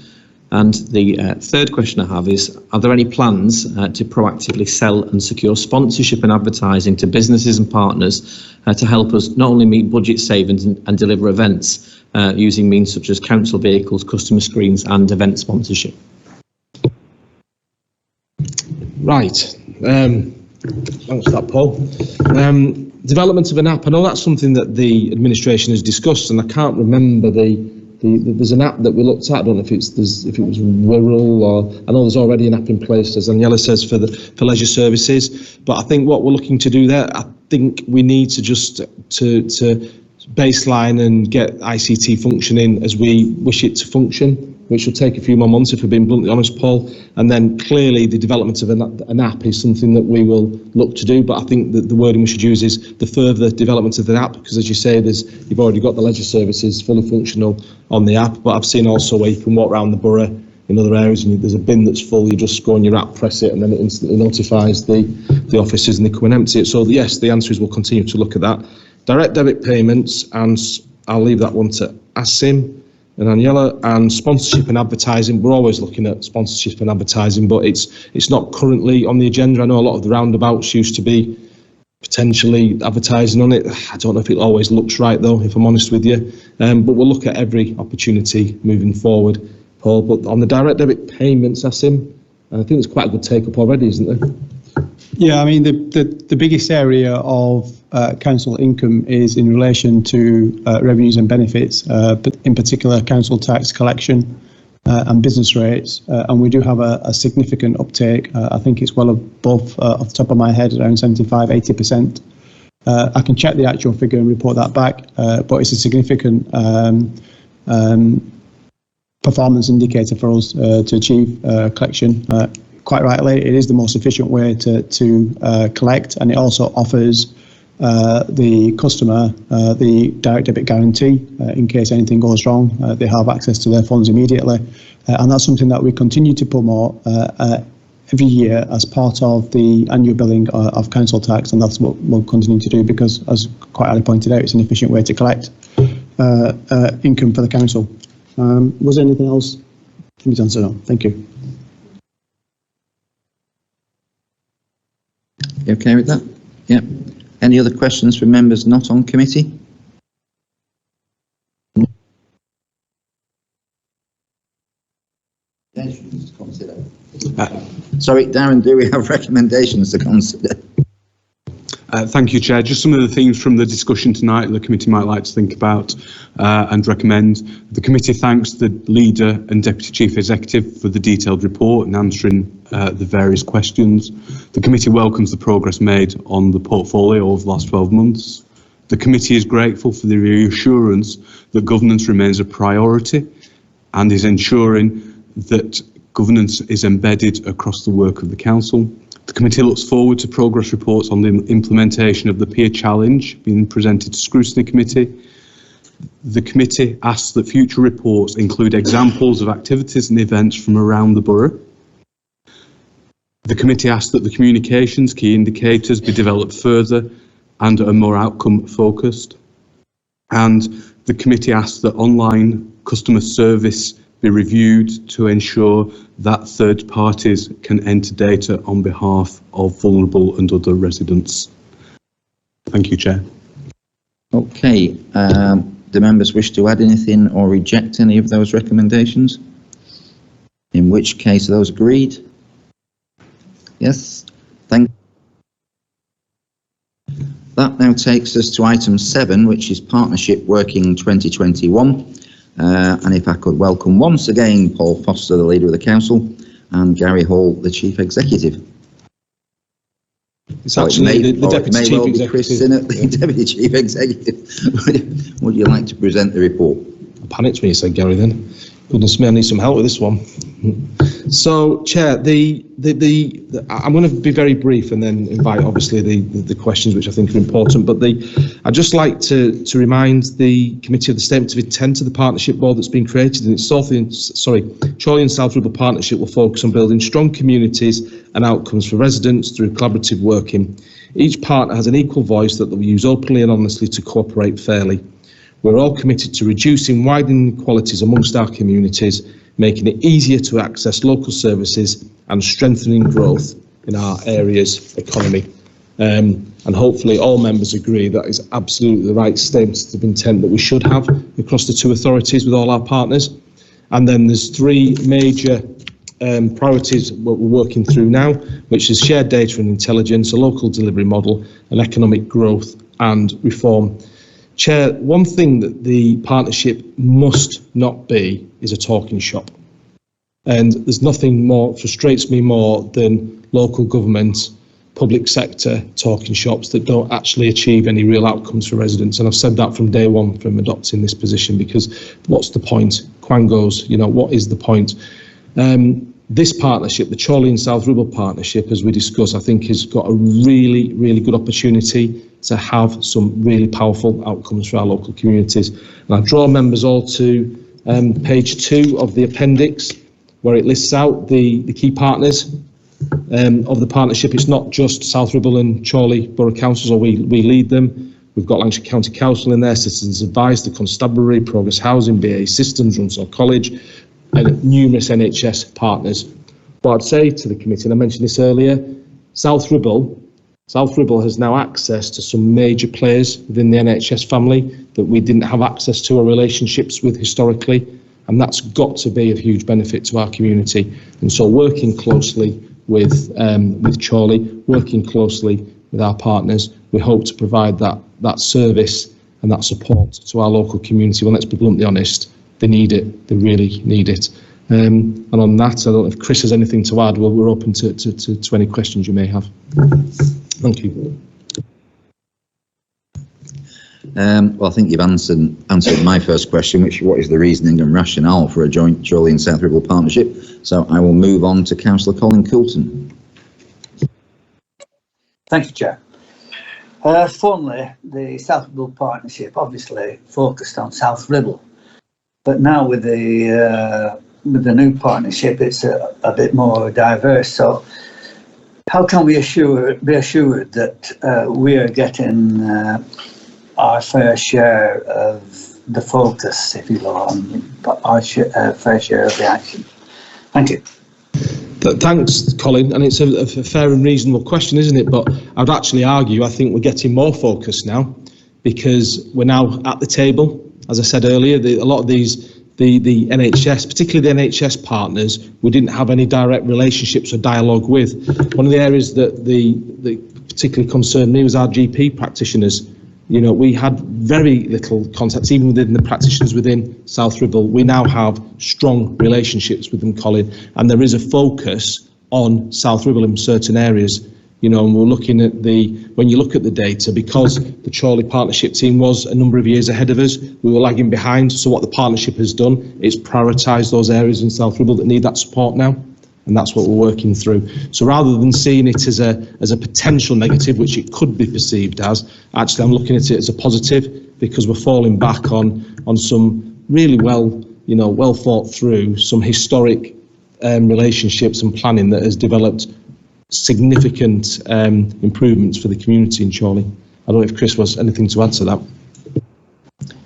And the third question I have is, are there any plans to proactively sell and secure sponsorship and advertising to businesses and partners to help us not only meet budget savings and deliver events using means such as council vehicles, customer screens and event sponsorship? Right. Thanks for that, Paul. Development of an app. I know that's something that the administration has discussed, and I can't remember there's an app that we looked at. I don't know if it was Wirral, or I know there's already an app in place, as Daniela says, for leisure services. But I think what we're looking to do there, I think we need to just to baseline and get ICT functioning as we wish it to function, which will take a few more months, if we're being bluntly honest, Paul. And then clearly the development of an app is something that we will look to do. But I think that the wording we should use is the further development of the app, because as you say, you've already got the leisure services fully functional on the app. But I've seen also where you can walk around the borough in other areas and there's a bin that's full, you just go on your app, press it, and then it instantly notifies the offices and they come and empty it. So yes, the answer is we'll continue to look at that. Direct debit payments, and I'll leave that one to Asim and Daniela. And sponsorship and advertising, we're always looking at sponsorship and advertising, but it's not currently on the agenda. I know a lot of the roundabouts used to be potentially advertising on it. I don't know if it always looks right though, if I'm honest with you. But we'll look at every opportunity moving forward, Paul. But on the direct debit payments, Asim, I think there's quite a good take-up already, isn't there? Yeah, I mean, the biggest area of council income is in relation to revenues and benefits, but in particular council tax collection and business rates. And we do have a significant uptake. I think it's well above, off the top of my head, around 75–80%. I can check the actual figure and report that back, but it's a significant performance indicator for us to achieve collection. Quite rightly, it is the most efficient way to collect, and it also offers the customer the direct debit guarantee in case anything goes wrong. They have access to their funds immediately, and that's something that we continue to promote every year as part of the annual billing of council tax, and that's what we'll continue to do because, as quite rightly pointed out, it's an efficient way to collect income for the council. Was there anything else? Please answer. No. Thank you. You okay with that? Yeah. Any other questions from members not on committee? Sorry, Darren, do we have recommendations to consider? Thank you, Chair. Just some of the themes from the discussion tonight the committee might like to think about and recommend. The committee thanks the Leader and Deputy Chief Executive for the detailed report and answering the various questions. The committee welcomes the progress made on the portfolio over the last 12 months. The committee is grateful for the reassurance that governance remains a priority and is ensuring that governance is embedded across the work of the Council. The committee looks forward to progress reports on the implementation of the peer challenge being presented to Scrutiny Committee. The committee asks that future reports include examples of activities and events from around the borough. The committee asks that the communications key indicators be developed further and are more outcome focused. And the committee asks that online customer service be reviewed to ensure that third parties can enter data on behalf of vulnerable and other residents. Thank you, Chair. Okay, do members wish to add anything or reject any of those recommendations? In which case, are those agreed? Yes, thank you. That now takes us to item 7, which is Partnership Working 2021. And if I could welcome once again Paul Foster, the Leader of the Council, and Gary Hall, the Chief Executive. It's actually the Deputy Chief Executive. Chris Sinnott, the Deputy Chief Executive. Would you like to present the report? Panicked me, you said, Gary, then. Goodness me, I need some help with this one. So, Chair, I'm going to be very brief and then invite, obviously, the questions which I think are important. But I'd just like to remind the committee of the statement of intent of the partnership board that's been created. And it's Chorley and South Ribble Partnership will focus on building strong communities and outcomes for residents through collaborative working. Each partner has an equal voice that they'll use openly and honestly to cooperate fairly. We're all committed to reducing widening inequalities amongst our communities, making it easier to access local services and strengthening growth in our area's economy. And hopefully all members agree that is absolutely the right statement of intent that we should have across the two authorities with all our partners. And then there's 3 major priorities what we're working through now, which is shared data and intelligence, a local delivery model, and economic growth and reform. Chair, one thing that the partnership must not be is a talking shop. And there's nothing more frustrates me more than local government, public sector talking shops that don't actually achieve any real outcomes for residents. And I've said that from day one from adopting this position, because what's the point? Quangos, you know, what is the point? This partnership, the Chorley and South Ribble partnership, as we discussed, I think has got a really, really good opportunity to have some really powerful outcomes for our local communities. And I draw members all to page 2 of the appendix, where it lists out the key partners of the partnership. It's not just South Ribble and Chorley Borough Councils, or we lead them. We've got Lancashire County Council in there, Citizens Advice, the Constabulary, Progress Housing, BAE Systems, Runsell College, and numerous NHS partners. What I'd say to the committee, and I mentioned this earlier, South Ribble has now access to some major players within the NHS family that we didn't have access to or relationships with historically, and that's got to be of huge benefit to our community. And so working closely with Chorley, working closely with our partners, we hope to provide that service and that support to our local community. Well, let's be bluntly honest, they need it, they really need it. And on that, I don't know if Chris has anything to add. Well, we're open to any questions you may have. Thank you. Well, I think you've answered my first question, which what is the reasoning and rationale for a joint Chorley and South Ribble partnership? So I will move on to Councillor Colin Coulton. Thank you, Chair. Formerly, the South Ribble partnership obviously focused on South Ribble, but now with the new partnership, it's a bit more diverse. So, how can we be assured that we are getting our fair share of the focus, if you will, on our fair share of the action? Thank you. Thanks, Colin, and it's a fair and reasonable question, isn't it? But I'd actually argue I think we're getting more focus now, because we're now at the table. As I said earlier, a lot of these, the NHS, particularly the NHS partners, we didn't have any direct relationships or dialogue with. One of the areas that particularly concerned me was our GP practitioners. You know, we had very little contact, even within the practitioners within South Ribble. We now have strong relationships with them, Colin, and there is a focus on South Ribble in certain areas. You know, and we're looking at when you look at the data, because the Chorley partnership team was a number of years ahead of us, we were lagging behind. So what the partnership has done is prioritise those areas in South Ribble that need that support now. And that's what we're working through. So rather than seeing it as a potential negative, which it could be perceived as, actually I'm looking at it as a positive, because we're falling back on some really well thought through, some historic relationships and planning that has developed significant improvements for the community in Chorley. I don't know if Chris has anything to add to that.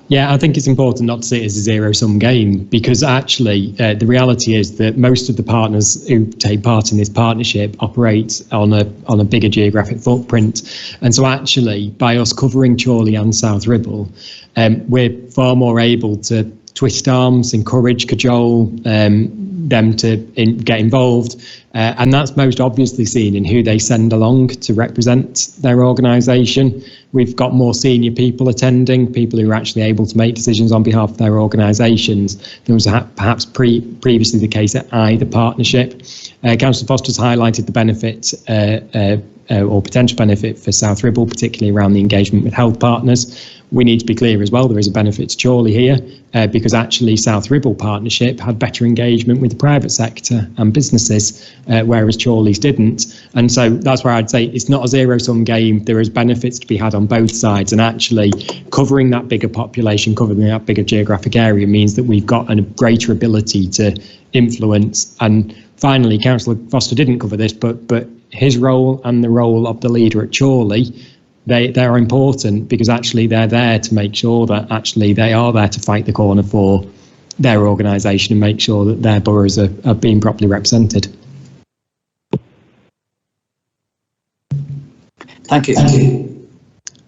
Yeah, I think it's important not to see it as a zero-sum game, because actually the reality is that most of the partners who take part in this partnership operate on a bigger geographic footprint. And so actually, by us covering Chorley and South Ribble, we're far more able to twist arms, encourage, cajole them to get involved. And that's most obviously seen in who they send along to represent their organisation. We've got more senior people attending, people who are actually able to make decisions on behalf of their organisations than was perhaps previously the case at either partnership. Councillor Foster's highlighted the benefit or potential benefit for South Ribble, particularly around the engagement with health partners. We need to be clear as well, there is a benefit to Chorley here, because actually South Ribble partnership had better engagement with the private sector and businesses, whereas Chorley's didn't. And so that's where I'd say it's not a zero-sum game. There is benefits to be had on both sides, and actually covering that bigger population, covering that bigger geographic area means that we've got a greater ability to influence. And finally, Councillor Foster didn't cover this, but his role and the role of the leader at Chorley, they're important, because actually they're there to make sure that actually they are there to fight the corner for their organisation and make sure that their boroughs are being properly represented. Thank you.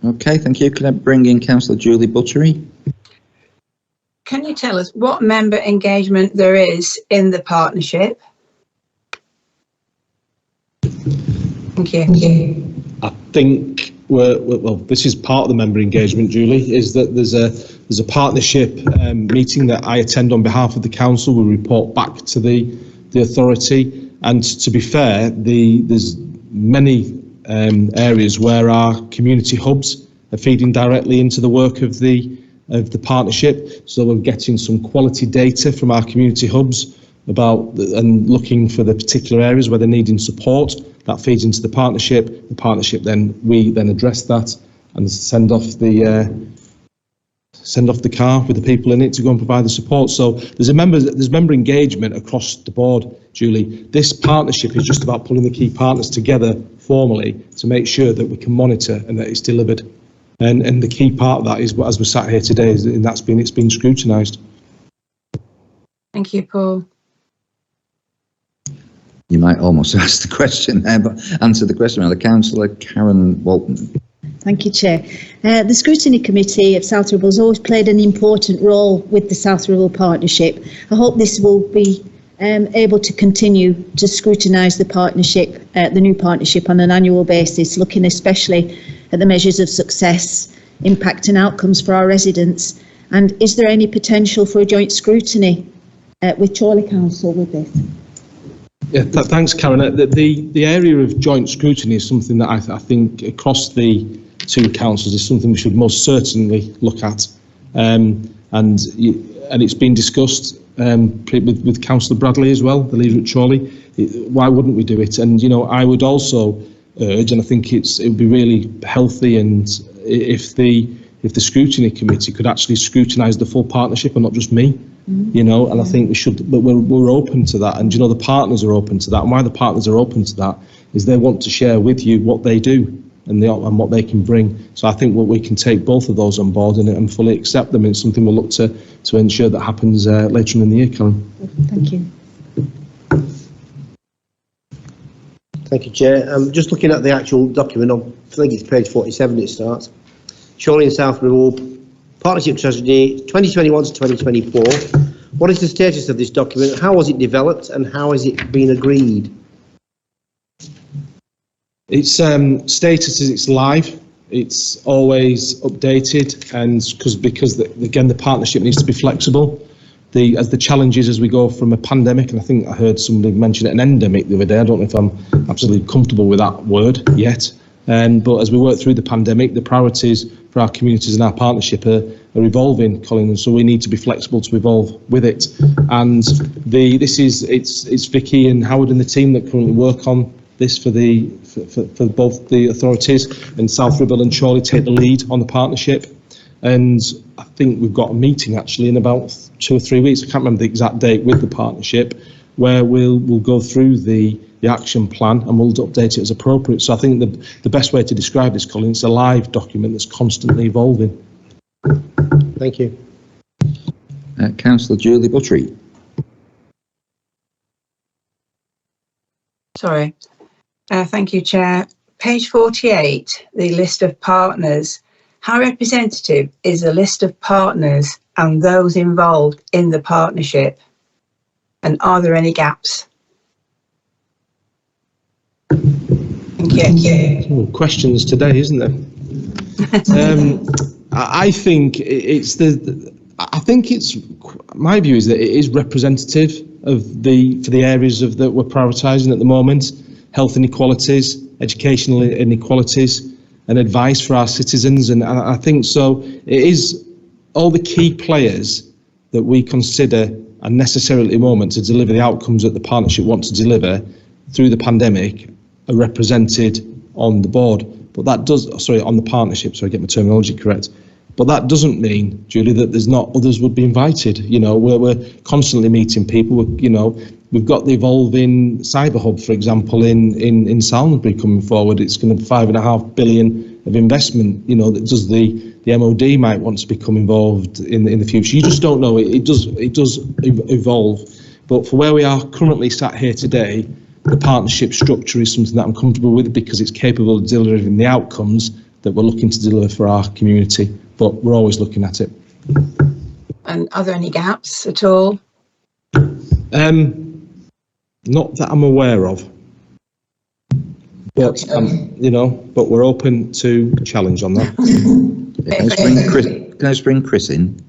Okay, thank you. Can I bring in Councillor Julie Buttery? Can you tell us what member engagement there is in the partnership? Thank you. I think well, this is part of the member engagement, Julie, is that there's a partnership meeting that I attend on behalf of the council. We report back to the authority, and to be fair, there's many areas where our community hubs are feeding directly into the work of the partnership. So we're getting some quality data from our community hubs about and looking for the particular areas where they're needing support. That feeds into the partnership. The partnership we then address that and send off the car with the people in it to go and provide the support. So there's member engagement across the board, Julie. This partnership is just about pulling the key partners together formally to make sure that we can monitor and that it's delivered. And the key part of that is, as we're sat here today, is it's been scrutinised. Thank you, Paul. You might almost ask the question there, but answer the question. The Councillor Karen Walton. Thank you, Chair. The Scrutiny Committee of South Ribble has always played an important role with the South Ribble Partnership. I hope this will be able to continue to scrutinise the partnership, the new partnership, on an annual basis, looking especially at the measures of success, impact and outcomes for our residents. And is there any potential for a joint scrutiny with Chorley Council with this? Yeah, thanks, Karen. The area of joint scrutiny is something that I think across the two councils is something we should most certainly look at, and it's been discussed with Councillor Bradley as well, the leader at Chorley. Why wouldn't we do it? And I would also urge, and I think it would be really healthy, and if the scrutiny committee could actually scrutinise the full partnership and not just me. And I think we should, but we're open to that, and the partners are open to that. And why the partners are open to that is they want to share with you what they do and what they can bring. So I think we can take both of those on board and fully accept them. It's something we'll look to ensure that happens later on in the year, Karen. Thank you. Thank you, Chair. I'm just looking at the actual document. I think it's page 47. It starts. Chorley and South Ribble Partnership Strategy 2021 to 2024. What is the status of this document? How was it developed and how has it been agreed? Its status is it's live. It's always updated, and because again the partnership needs to be flexible. As the challenges as we go from a pandemic, and I think I heard somebody mention it, an endemic the other day. I don't know if I'm absolutely comfortable with that word yet. But as we work through the pandemic, the priorities for our communities and our partnership are evolving, Colin, and so we need to be flexible to evolve with it. And it's Vicky and Howard and the team that currently work on this for both the authorities, and South Ribble and Chorley take the lead on the partnership. And I think we've got a meeting actually in about 2 or 3 weeks. I can't remember the exact date with the partnership, where we'll go through the action plan and we'll update it as appropriate. So I think the best way to describe this, Colin, it's a live document that's constantly evolving. Thank you. Councillor Julie Buttery. Sorry. Thank you, Chair. Page 48, the list of partners. How representative is the list of partners and those involved in the partnership? And are there any gaps? Thank you. Questions today, isn't there? I think my view is that it is representative of for the areas that we're prioritising at the moment: health inequalities, educational inequalities, and advice for our citizens. And I think so. It is all the key players that we consider are necessary at the moment to deliver the outcomes that the partnership wants to deliver through the pandemic are represented on the board. But that on the partnership, so I get my terminology correct. But that doesn't mean, Julie, that there's not others would be invited. We're constantly meeting people. We've got the evolving cyber hub, for example, in Salisbury coming forward. It's going to be $5.5 billion of investment. That does the MOD might want to become involved in the future. You just don't know. It does evolve. But for where we are currently sat here today, the partnership structure is something that I'm comfortable with because it's capable of delivering the outcomes that we're looking to deliver for our community. But we're always looking at it. And are there any gaps at all? Not that I'm aware of. But, but we're open to challenge on that. Can I just bring Chris in?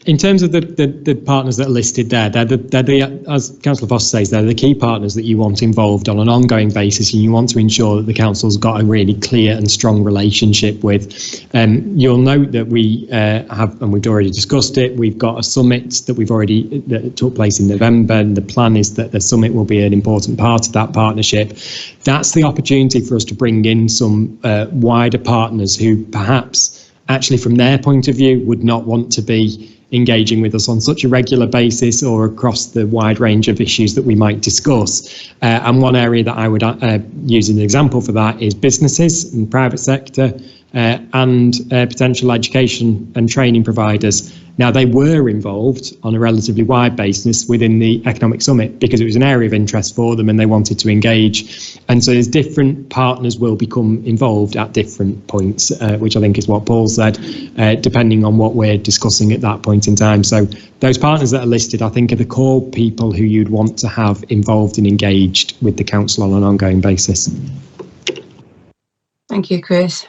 In terms of the partners that are listed there, they're the, as Councillor Foster says, they're the key partners that you want involved on an ongoing basis, and you want to ensure that the council's got a really clear and strong relationship with. You'll note that we have, and we've already discussed it, we've got a summit that took place in November, and the plan is that the summit will be an important part of that partnership. That's the opportunity for us to bring in some wider partners who perhaps actually from their point of view would not want to be engaging with us on such a regular basis or across the wide range of issues that we might discuss. And one area that I would use as an example for that is businesses and private sector and potential education and training providers. Now, they were involved on a relatively wide basis within the Economic Summit because it was an area of interest for them and they wanted to engage. And so there's different partners will become involved at different points, which I think is what Paul said, depending on what we're discussing at that point in time. So those partners that are listed, I think, are the core people who you'd want to have involved and engaged with the council on an ongoing basis. Thank you, Chris.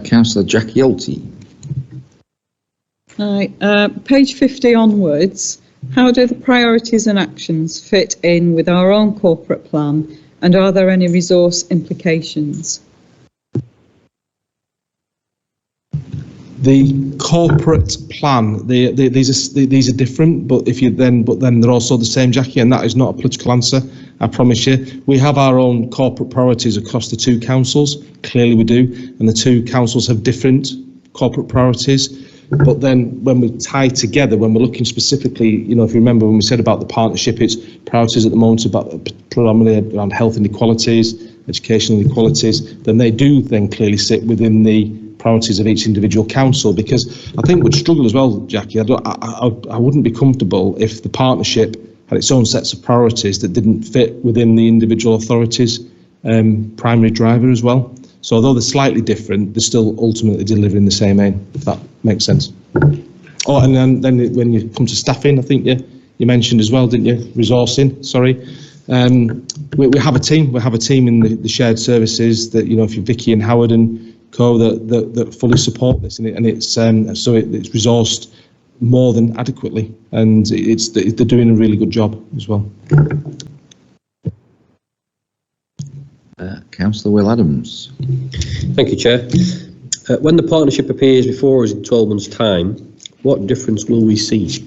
Councillor Jackie Olty. Page 50 onwards, how do the priorities and actions fit in with our own corporate plan, and are there any resource implications? The corporate plan, these are different, but then they're also the same, Jackie, and that is not a political answer, I promise you. We have our own corporate priorities across the two councils, clearly we do, and the two councils have different corporate priorities. But then when we tie together, when we're looking specifically, if you remember when we said about the partnership, it's priorities at the moment about predominantly around health inequalities, educational inequalities, then they do then clearly sit within the priorities of each individual council, because I think we'd struggle as well, Jackie. I wouldn't be comfortable if the partnership had its own sets of priorities that didn't fit within the individual authorities' primary driver as well. So although they're slightly different, they're still ultimately delivering the same aim, if that makes sense. Oh, and then when you come to staffing, I think you mentioned as well, didn't you? Resourcing, sorry. We have a team. We have a team in the shared services that, if you're Vicky and Howard and co, that fully support this, and it's resourced more than adequately, and they're doing a really good job as well. Councillor Will Adams. Thank you, Chair. When the partnership appears before us in 12 months' time, what difference will we see?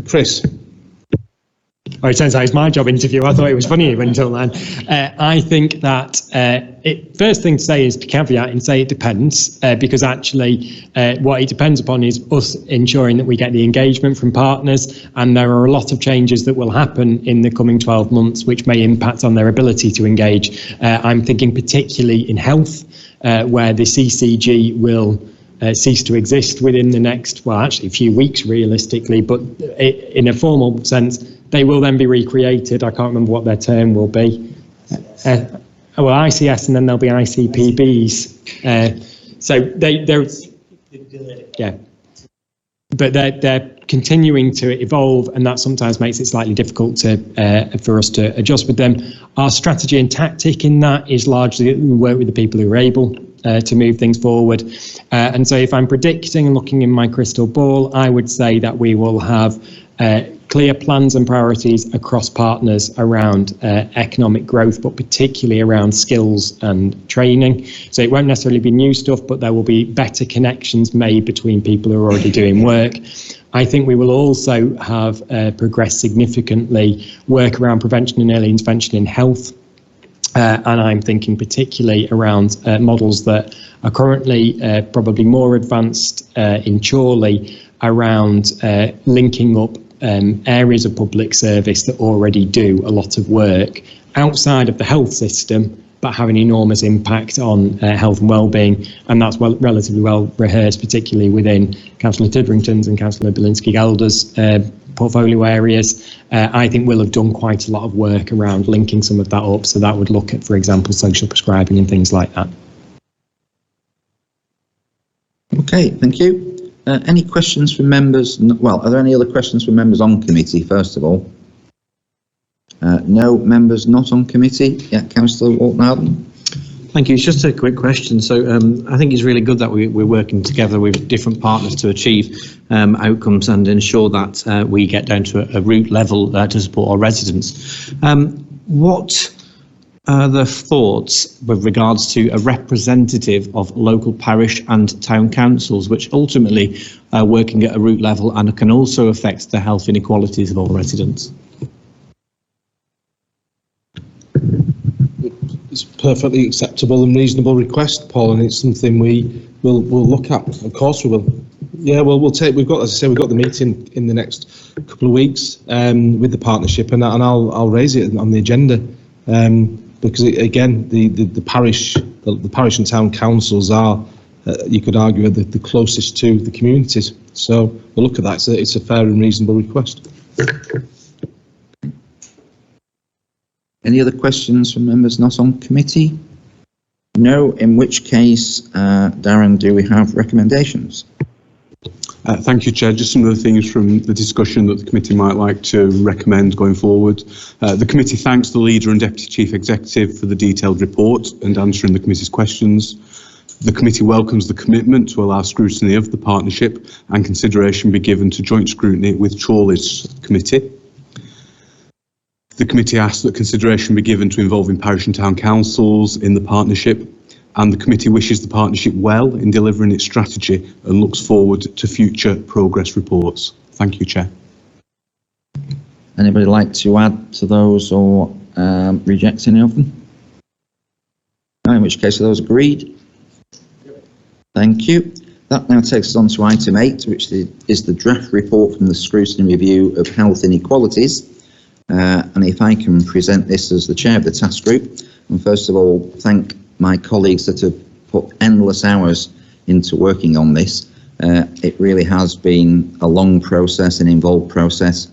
Chris. Oh, it turns out it's my job interview. I thought it was funny until then. I think that first thing to say is to caveat and say it depends, because actually what it depends upon is us ensuring that we get the engagement from partners, and there are a lot of changes that will happen in the coming 12 months which may impact on their ability to engage. I'm thinking particularly in health, where the CCG will cease to exist within the next, well, actually a few weeks realistically, but in a formal sense, they will then be recreated. I can't remember what their term will be. Well, ICS, and then there'll be ICPBs. So but they're continuing to evolve, and that sometimes makes it slightly difficult for us to adjust with them. Our strategy and tactic in that is largely we work with the people who are able to move things forward. And so if I'm predicting and looking in my crystal ball, I would say that we will have clear plans and priorities across partners around economic growth, but particularly around skills and training. So it won't necessarily be new stuff, but there will be better connections made between people who are already doing work. I think we will also have progressed significantly work around prevention and early intervention in health. And I'm thinking particularly around models that are currently probably more advanced in Chorley around linking up areas of public service that already do a lot of work outside of the health system, but have an enormous impact on health and wellbeing, and that's relatively well rehearsed, particularly within Councillor Tidrington's and Councillor Bielinski-Gelder's portfolio areas. I think we'll have done quite a lot of work around linking some of that up, so that would look at, for example, social prescribing and things like that. Okay, thank you. Any questions from members? Well, are there any other questions from members on committee, first of all? No members not on committee. Yeah, Councillor Walton-Arden. Thank you. It's just a quick question. So I think it's really good that we're working together with different partners to achieve outcomes and ensure that we get down to a root level to support our residents. What are the thoughts with regards to a representative of local parish and town councils, which ultimately are working at a root level and can also affect the health inequalities of all residents? It's a perfectly acceptable and reasonable request, Paul, and it's something we'll look at. Of course we will. Yeah, well, we've got, as I say, we've got the meeting in the next couple of weeks with the partnership, and I'll raise it on the agenda because again, the parish and town councils are, you could argue, the closest to the communities. So we'll look at that. It's a fair and reasonable request. Any other questions from members not on committee? No, in which case, Darren, do we have recommendations? Thank you, Chair. Just some of the things from the discussion that the committee might like to recommend going forward. The committee thanks the Leader and Deputy Chief Executive for the detailed report and answering the committee's questions. The committee welcomes the commitment to allow scrutiny of the partnership and consideration be given to joint scrutiny with Chorley's committee. The committee asks that consideration be given to involving parish and town councils in the partnership, and the committee wishes the partnership well in delivering its strategy and looks forward to future progress reports. Thank you, Chair. Anybody like to add to those or reject any of them? No, in which case are those agreed? Thank you. That now takes us on to item 8, which is the draft report from the Scrutiny Review of Health Inequalities. And if I can present this as the chair of the task group, and first of all thank my colleagues that have put endless hours into working on this. It really has been a long process, an involved process,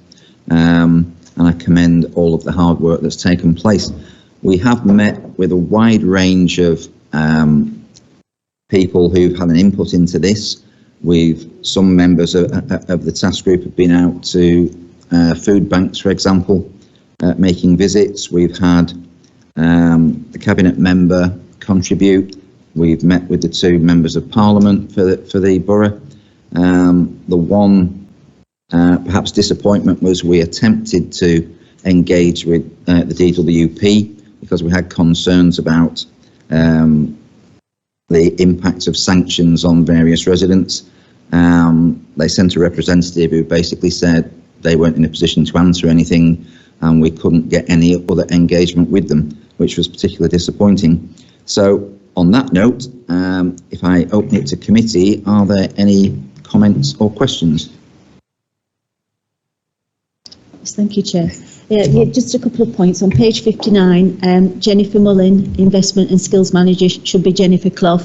and I commend all of the hard work that's taken place. We have met with a wide range of people who've had an input into this. Some members of the task group have been out to food banks, for example, making visits. We've had the cabinet member contribute. We've met with the 2 members of parliament for the borough. The one perhaps disappointment was we attempted to engage with the DWP because we had concerns about the impact of sanctions on various residents. They sent a representative who basically said they weren't in a position to answer anything and we couldn't get any other engagement with them, which was particularly disappointing. So on that note, if I open it to committee, are there any comments or questions? Yes, thank you, Chair. Yeah, just a couple of points. On page 59, Jennifer Mullin, Investment and Skills Manager, should be Jennifer Clough.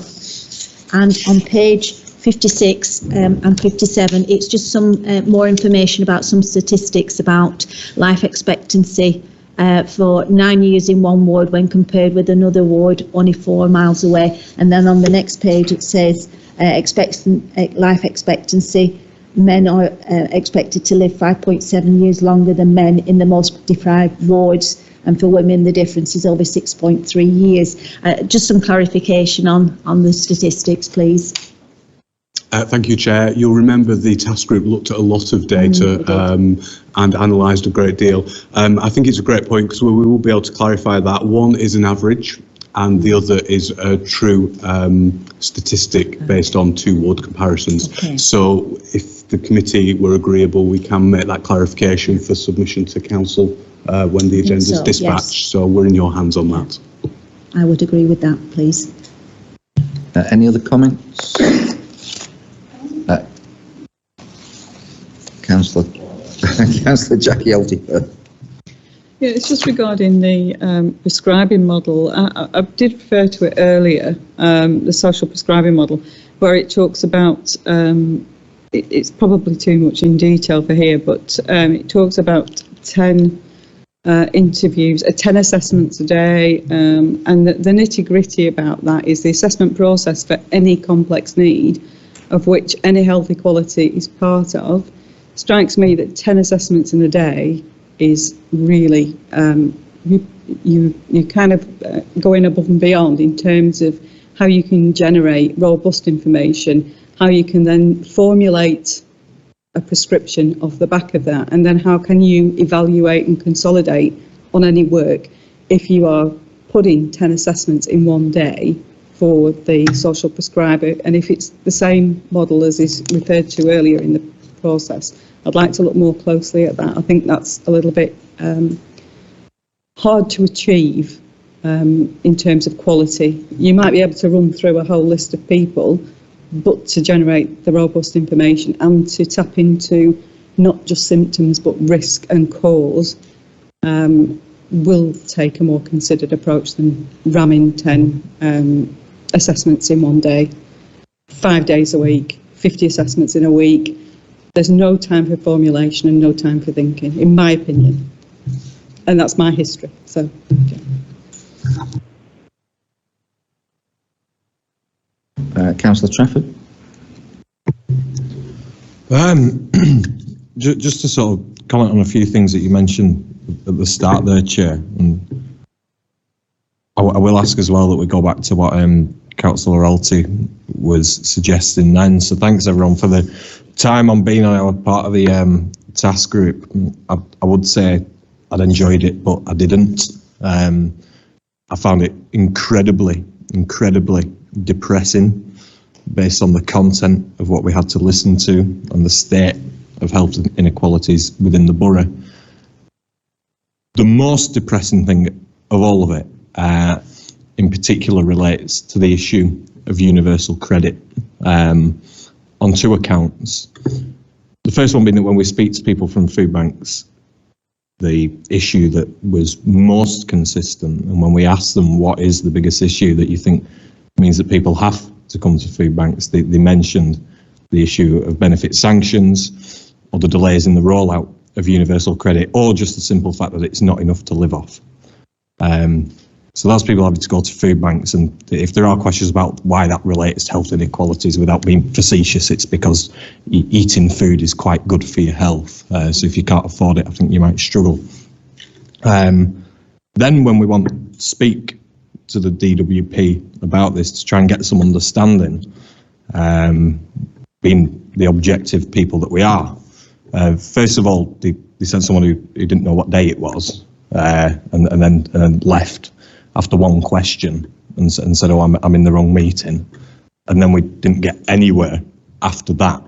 And on page 56 and 57, it's just some more information about some statistics about life expectancy for 9 years in one ward when compared with another ward only 4 miles away. And then on the next page it says life expectancy, men are expected to live 5.7 years longer than men in the most deprived wards, and for women the difference is over 6.3 years. Just some clarification on the statistics, please. Thank you, Chair. You'll remember the task group looked at a lot of data and analysed a great deal. I think it's a great point because we will be able to clarify that. One is an average and the other is a true statistic based on 2 ward comparisons. Okay. So if the committee were agreeable, we can make that clarification for submission to council when the agenda is dispatched. Yes. So we're in your hands on that. I would agree with that, please. Any other comments? Councillor Jackie Elty. Yeah, it's just regarding the prescribing model. I did refer to it earlier, the social prescribing model, where it talks about, it's probably too much in detail for here, but it talks about 10 interviews, 10 assessments a day, and the nitty gritty about that is the assessment process for any complex need of which any health equality is part of, strikes me that 10 assessments in a day is really, you kind of going above and beyond in terms of how you can generate robust information, how you can then formulate a prescription off the back of that, and then how can you evaluate and consolidate on any work if you are putting 10 assessments in one day for the social prescriber, and if it's the same model as is referred to earlier in the process. I'd like to look more closely at that. I think that's a little bit hard to achieve in terms of quality. You might be able to run through a whole list of people, but to generate the robust information and to tap into not just symptoms but risk and cause will take a more considered approach than ramming 10 assessments in one day, 5 days a week, 50 assessments in a week. There's no time for formulation and no time for thinking, in my opinion. And that's my history. So, Councillor Trafford. Just to sort of comment on a few things that you mentioned at the start there, Chair. And I will ask as well that we go back to what Councillor Alty was suggesting then. So thanks everyone for the time on being on our part of the task group. I would say I'd enjoyed it, but I didn't. I found it incredibly depressing based on the content of what we had to listen to and the state of health inequalities within the borough. The most depressing thing of all of it, in particular, relates to the issue of universal credit on two accounts. The first one being that when we speak to people from food banks, the issue that was most consistent, and when we ask them what is the biggest issue that you think means that people have to come to food banks, they mentioned the issue of benefit sanctions or the delays in the rollout of universal credit, or just the simple fact that it's not enough to live off. So that's people having to go to food banks, and if there are questions about why that relates to health inequalities, without being facetious, it's because eating food is quite good for your health. So if you can't afford it, I think you might struggle. Then when we want to speak to the DWP about this to try and get some understanding, being the objective people that we are, first of all, they sent someone who didn't know what day it was, and then left after one question and said, "Oh, I'm in the wrong meeting," and then we didn't get anywhere after that.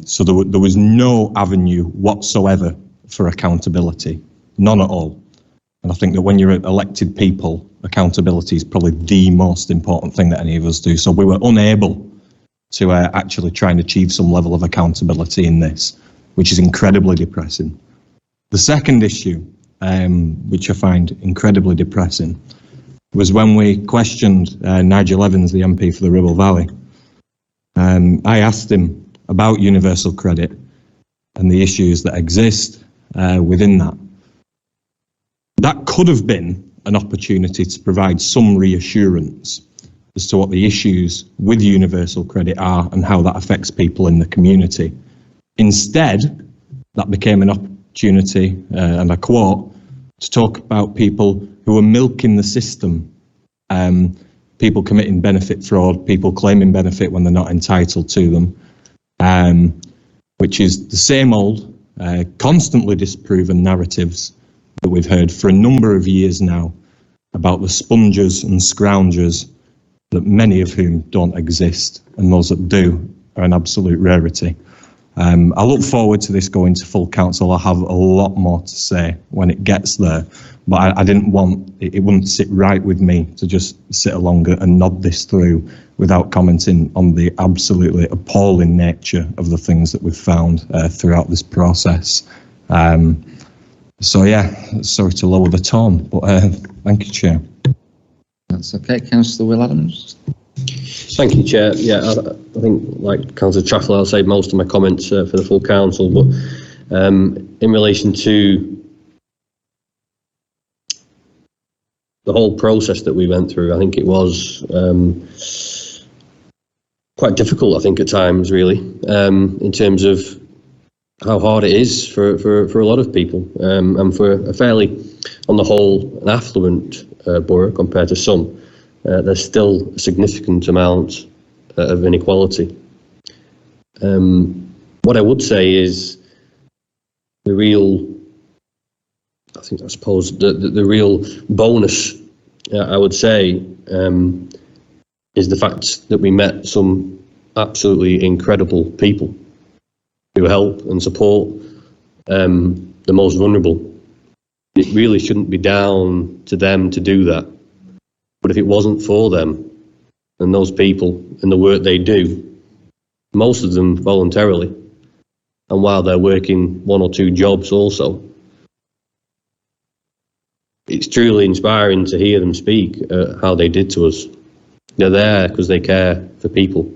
So there was no avenue whatsoever for accountability, none at all. And I think that when you're elected people, accountability is probably the most important thing that any of us do. So we were unable to actually try and achieve some level of accountability in this, which is incredibly depressing. The second issue, which I find incredibly depressing, was when we questioned Nigel Evans, the MP for the Ribble Valley. I asked him about universal credit and the issues that exist within that. That could have been an opportunity to provide some reassurance as to what the issues with universal credit are and how that affects people in the community. Instead, that became an opportunity, and I quote, to talk about people who are milking the system, people committing benefit fraud, people claiming benefit when they're not entitled to them, which is the same old, constantly disproven narratives that we've heard for a number of years now about the spongers and scroungers, that many of whom don't exist, and those that do are an absolute rarity. I look forward to this going to full council. I have a lot more to say when it gets there, but I didn't want, it wouldn't sit right with me to just sit along and nod this through without commenting on the absolutely appalling nature of the things that we've found throughout this process. So yeah, sorry to lower the tone, but thank you, Chair. That's okay. Councillor Will Adams. Thank you, Chair. Yeah, I think, like Councillor Trafford, I'll say most of my comments for the full council, but in relation to the whole process that we went through, I think it was quite difficult, I think, at times, really, in terms of how hard it is for a lot of people, and for a fairly, on the whole, an affluent borough compared to some. There's still a significant amount of inequality. What I would say is the real, I suppose the real bonus, I would say, is the fact that we met some absolutely incredible people who help and support the most vulnerable. It really shouldn't be down to them to do that. But if it wasn't for them and those people and the work they do, most of them voluntarily, and while they're working 1 or 2 jobs also, it's truly inspiring to hear them speak how they did to us. They're there because they care for people,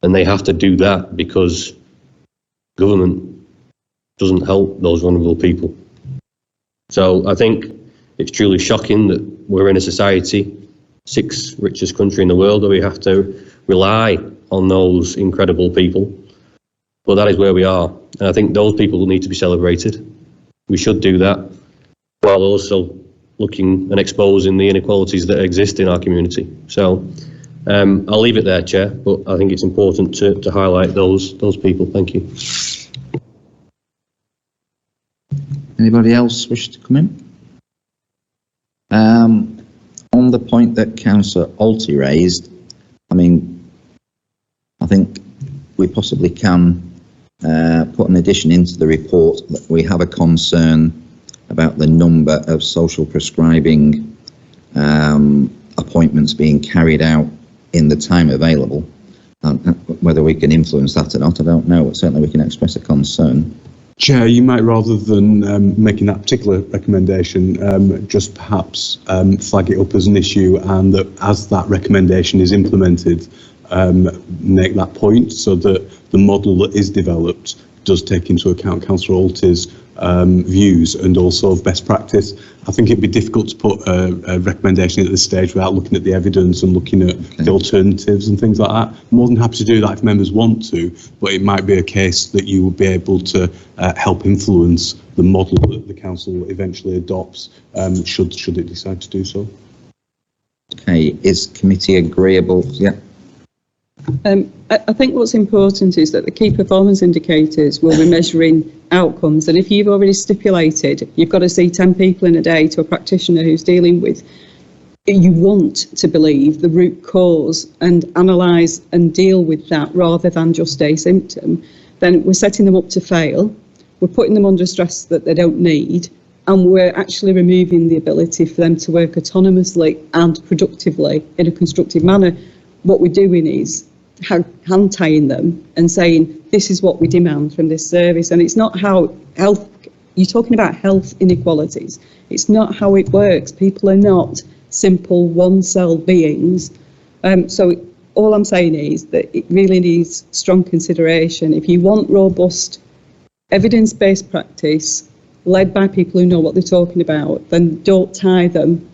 and they have to do that because government doesn't help those vulnerable people. So I think it's truly shocking that we're in a society, 6th richest country in the world, where we have to rely on those incredible people. But that is where we are. And I think those people will need to be celebrated. We should do that, while also looking and exposing the inequalities that exist in our community. So I'll leave it there, Chair, but I think it's important to highlight those people. Thank you. Anybody else wish to come in? On the point that Councillor Alty raised, I mean, I think we possibly can put an addition into the report that we have a concern about the number of social prescribing appointments being carried out in the time available. Whether we can influence that or not, I don't know, but certainly we can express a concern. Chair, you might, rather than making that particular recommendation, just perhaps flag it up as an issue, and that as that recommendation is implemented, make that point so that the model that is developed does take into account Councillor Alty's views and also of best practice. I think it'd be difficult to put a recommendation at this stage without looking at the evidence and looking at the alternatives and things like that. More than happy to do that if members want to, but it might be a case that you would be able to help influence the model that the council eventually adopts, should it decide to do so. Okay, is committee agreeable? Yeah. I think what's important is that the key performance indicators will be measuring outcomes, and if you've already stipulated you've got to see 10 people in a day to a practitioner who's dealing with, you want to believe the root cause and analyse and deal with that rather than just a symptom, then we're setting them up to fail, we're putting them under stress that they don't need, and we're actually removing the ability for them to work autonomously and productively in a constructive manner. What we're doing is hand tying them and saying, this is what we demand from this service. And it's not how health, you're talking about health inequalities. It's not how it works. People are not simple one-cell beings. So all I'm saying is that it really needs strong consideration. If you want robust evidence-based practice led by people who know what they're talking about, then don't tie them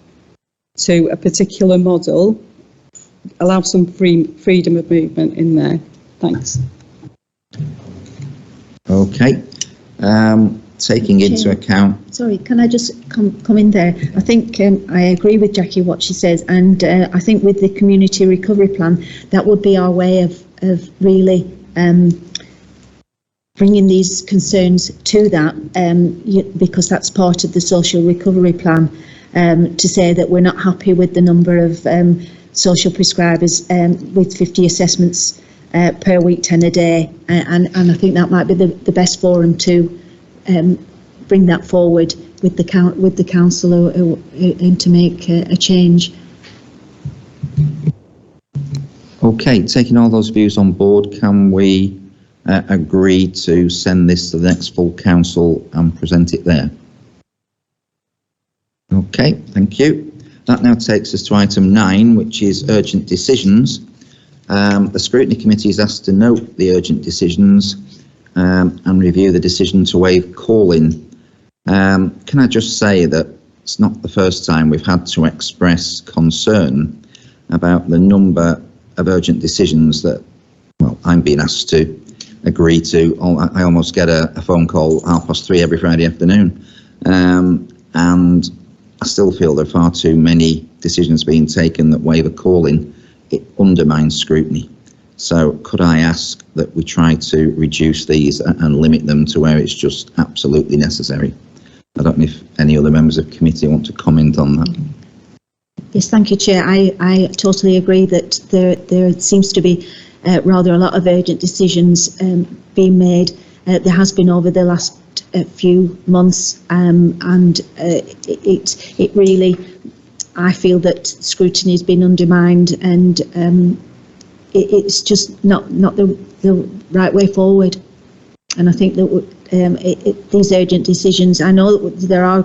to a particular model. Allow some freedom of movement in there. Thanks. Okay. Taking into account. Sorry, can I just come in there? I think I agree with Jackie what she says, and I think with the community recovery plan, that would be our way of really bringing these concerns to that, because that's part of the social recovery plan, to say that we're not happy with the number of social prescribers with 50 assessments per week, 10 a day, and I think that might be the best forum to bring that forward with the council who aim to make a change. Okay, taking all those views on board, can we agree to send this to the next full council and present it there? Okay, thank you. That now takes us to item 9, which is urgent decisions. The Scrutiny Committee is asked to note the urgent decisions and review the decision to waive call-in. Can I just say that it's not the first time we've had to express concern about the number of urgent decisions that, well, I'm being asked to agree to. I almost get a phone call 3:30 every Friday afternoon, and I still feel there are far too many decisions being taken that waiver calling. It undermines scrutiny. So could I ask that we try to reduce these and limit them to where it's just absolutely necessary? I don't know if any other members of the committee want to comment on that. Yes, thank you, Chair. I totally agree that there seems to be rather a lot of urgent decisions being made. There has been over the last few months, and it really, I feel that scrutiny has been undermined, and it's just not the right way forward. And I think that these urgent decisions, I know that there are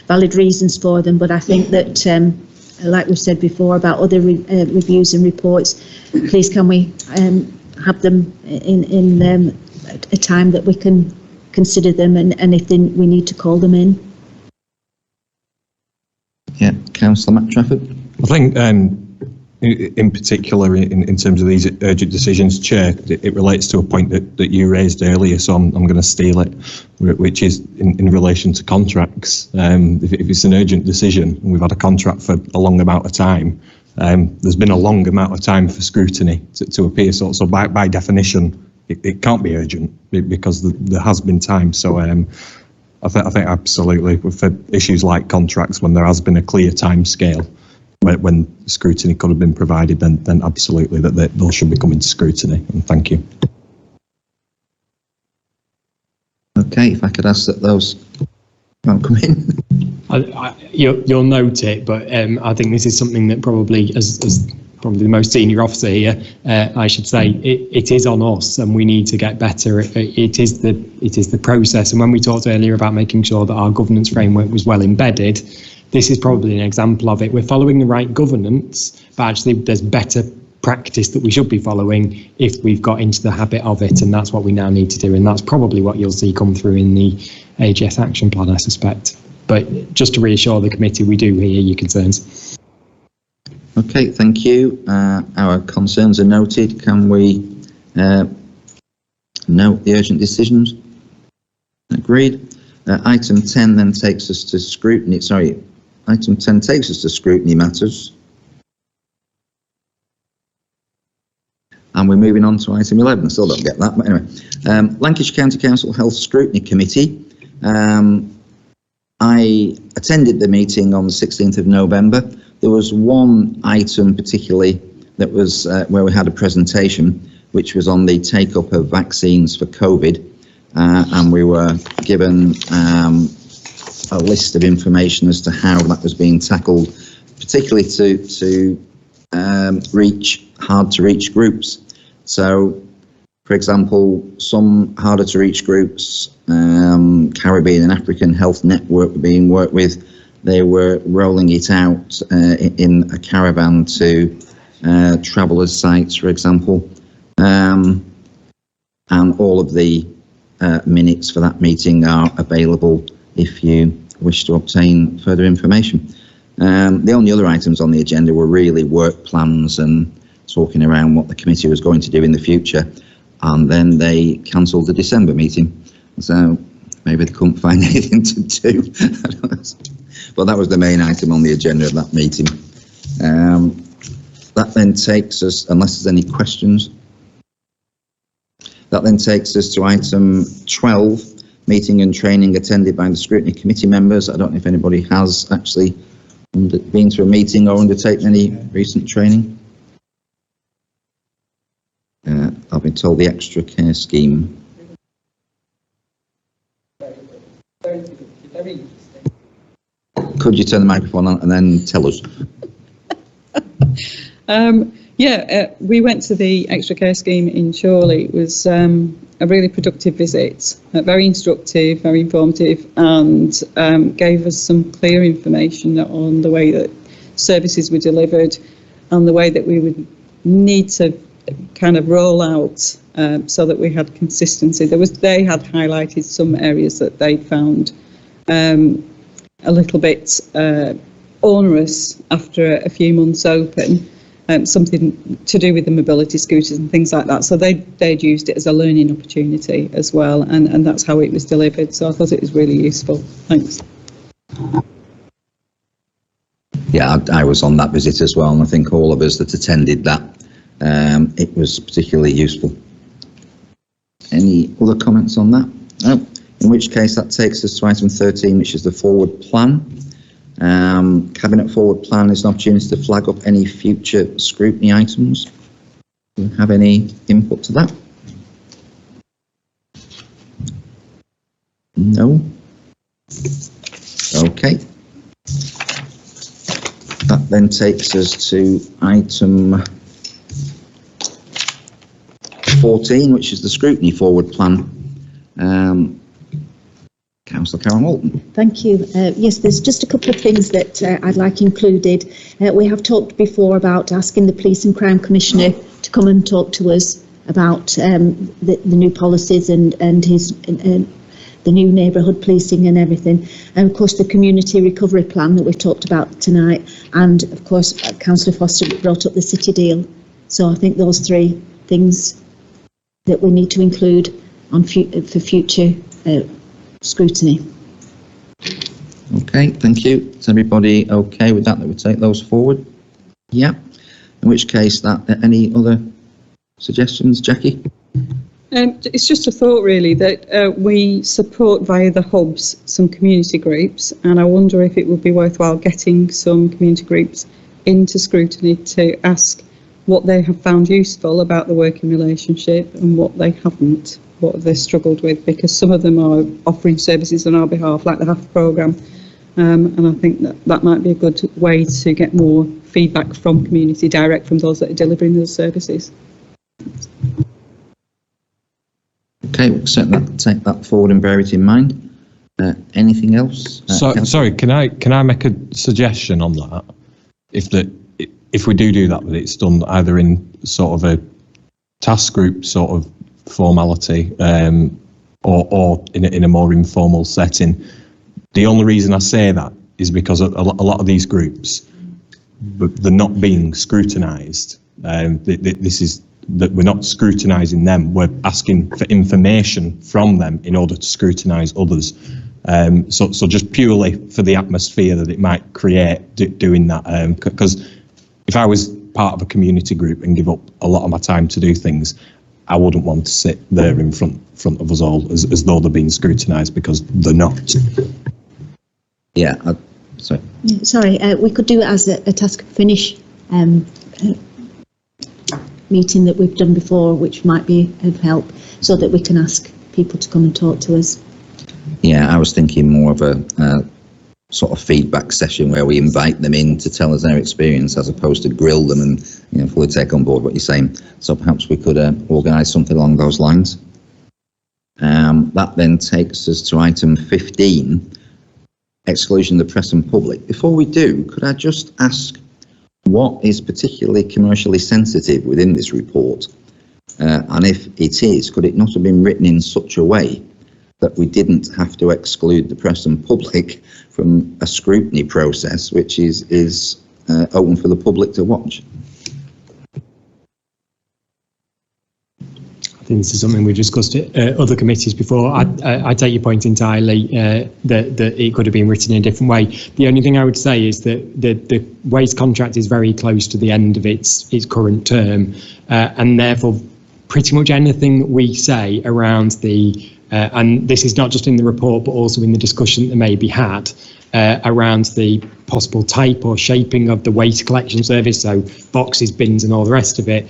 valid reasons for them, but I think that, like we've said before about other reviews and reports, please can we have them in a time that we can consider them, and if then we need to call them in. Yeah, Councillor Matt Trafford. I think in particular in terms of these urgent decisions, Chair, it relates to a point that you raised earlier, so I'm going to steal it, which is in relation to contracts. If it's an urgent decision and we've had a contract for a long amount of time, there's been a long amount of time for scrutiny to appear. So by definition, it can't be urgent because there has been time. So I think absolutely for issues like contracts, when there has been a clear time scale, when scrutiny could have been provided, then absolutely that those should be coming to scrutiny. And thank you. Okay, if I could ask that those won't come in. You'll note it, but I think this is something that probably, as probably the most senior officer here, I should say, it is on us, and we need to get better. It is the process. And when we talked earlier about making sure that our governance framework was well embedded, this is probably an example of it. We're following the right governance, but actually there's better practice that we should be following if we've got into the habit of it, and that's what we now need to do, and that's probably what you'll see come through in the AGS action plan, I suspect. But just to reassure the committee, we do hear your concerns. Okay, thank you. Our concerns are noted. Can we note the urgent decisions? Agreed. Item 10 then takes us to scrutiny. Sorry, item 10 takes us to scrutiny matters. And we're moving on to item 11. I still don't get that, but anyway. Lancashire County Council Health Scrutiny Committee. I attended the meeting on the 16th of November. There was one item particularly that was where we had a presentation, which was on the take-up of vaccines for COVID. And we were given a list of information as to how that was being tackled, particularly to reach hard-to-reach groups. So, for example, some harder-to-reach groups, Caribbean and African Health Network were being worked with. They were rolling it out in a caravan to travellers' sites, for example, and all of the minutes for that meeting are available if you wish to obtain further information. The only other items on the agenda were really work plans and talking around what the committee was going to do in the future, and then they cancelled the December meeting, so maybe they couldn't find anything to do. But that was the main item on the agenda of that meeting. That then takes us, unless there's any questions, that then takes us to item 12, meeting and training attended by the Scrutiny Committee members. I don't know if anybody has actually been to a meeting or undertaken any recent training. I've been told the extra care scheme. Could you turn the microphone on and then tell us? We went to the extra care scheme in Chorley. It was a really productive visit, very instructive, very informative, and gave us some clear information on the way that services were delivered and the way that we would need to kind of roll out so that we had consistency. They had highlighted some areas that they found a little bit onerous after a few months open. something to do with the mobility scooters and things like that. So they'd used it as a learning opportunity as well, and that's how it was delivered. So I thought it was really useful. Thanks. Yeah, I was on that visit as well, and I think all of us that attended that, it was particularly useful. Any other comments on that? No. In which case that takes us to item 13, which is the forward plan. Cabinet forward plan is an opportunity to flag up any future scrutiny items. Do you have any input to that? No? Okay. That then takes us to item 14, which is the scrutiny forward plan. Councillor Karen Walton. Thank you. Yes, there's just a couple of things that I'd like included. We have talked before about asking the Police and Crime Commissioner to come and talk to us about the new policies and the new neighbourhood policing and everything. And of course the community recovery plan that we've talked about tonight. And of course Councillor Foster brought up the city deal. So I think those three things that we need to include on for future scrutiny. Okay, thank you. Is everybody okay with that we take those forward? Yeah. In which case, any other suggestions, Jackie? It's just a thought really that we support via the hubs some community groups, and I wonder if it would be worthwhile getting some community groups into scrutiny to ask what they have found useful about the working relationship and what they haven't, what they've struggled with, because some of them are offering services on our behalf, like the HAF programme, and I think that might be a good way to get more feedback from community, direct from those that are delivering those services. Okay, we'll take that forward and bear it in mind. Anything else? Sorry, can I make a suggestion on that? If we do that, that it's done either in sort of a task group sort of formality or in a more informal setting. The only reason I say that is because a lot of these groups, they're not being scrutinised. This is that we're not scrutinising them. We're asking for information from them in order to scrutinise others. So just purely for the atmosphere that it might create doing that, because if I was part of a community group and give up a lot of my time to do things, I wouldn't want to sit there in front of us all as though they're being scrutinised, because they're not. Yeah, sorry. Sorry, we could do it as a task finish meeting that we've done before, which might be of help, so that we can ask people to come and talk to us. Yeah, I was thinking more of a sort of feedback session where we invite them in to tell us their experience, as opposed to grill them and fully take on board what you're saying. So perhaps we could organise something along those lines. That then takes us to item 15, exclusion of the press and public. Before we do, could I just ask what is particularly commercially sensitive within this report? And if it is, could it not have been written in such a way that we didn't have to exclude the press and public from a scrutiny process, which is open for the public to watch? I think this is something we've discussed at other committees before. I take your point entirely that it could have been written in a different way. The only thing I would say is that the waste contract is very close to the end of its current term, and therefore pretty much anything that we say around the and this is not just in the report but also in the discussion that may be had around the possible type or shaping of the waste collection service, so boxes, bins and all the rest of it,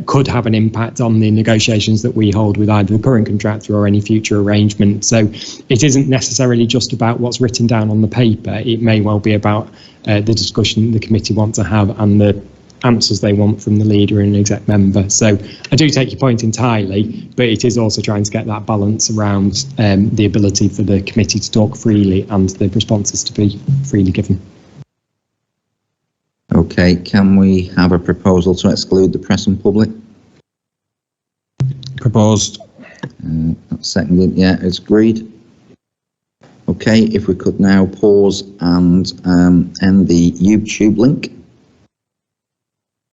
could have an impact on the negotiations that we hold with either the current contractor or any future arrangement. So it isn't necessarily just about what's written down on the paper. It may well be about the discussion the committee want to have and the answers they want from the leader and exec member. So I do take your point entirely, but it is also trying to get that balance around the ability for the committee to talk freely and the responses to be freely given. Okay, can we have a proposal to exclude the press and public? Proposed. Seconded, yeah, it's agreed. Okay, if we could now pause and end the YouTube link.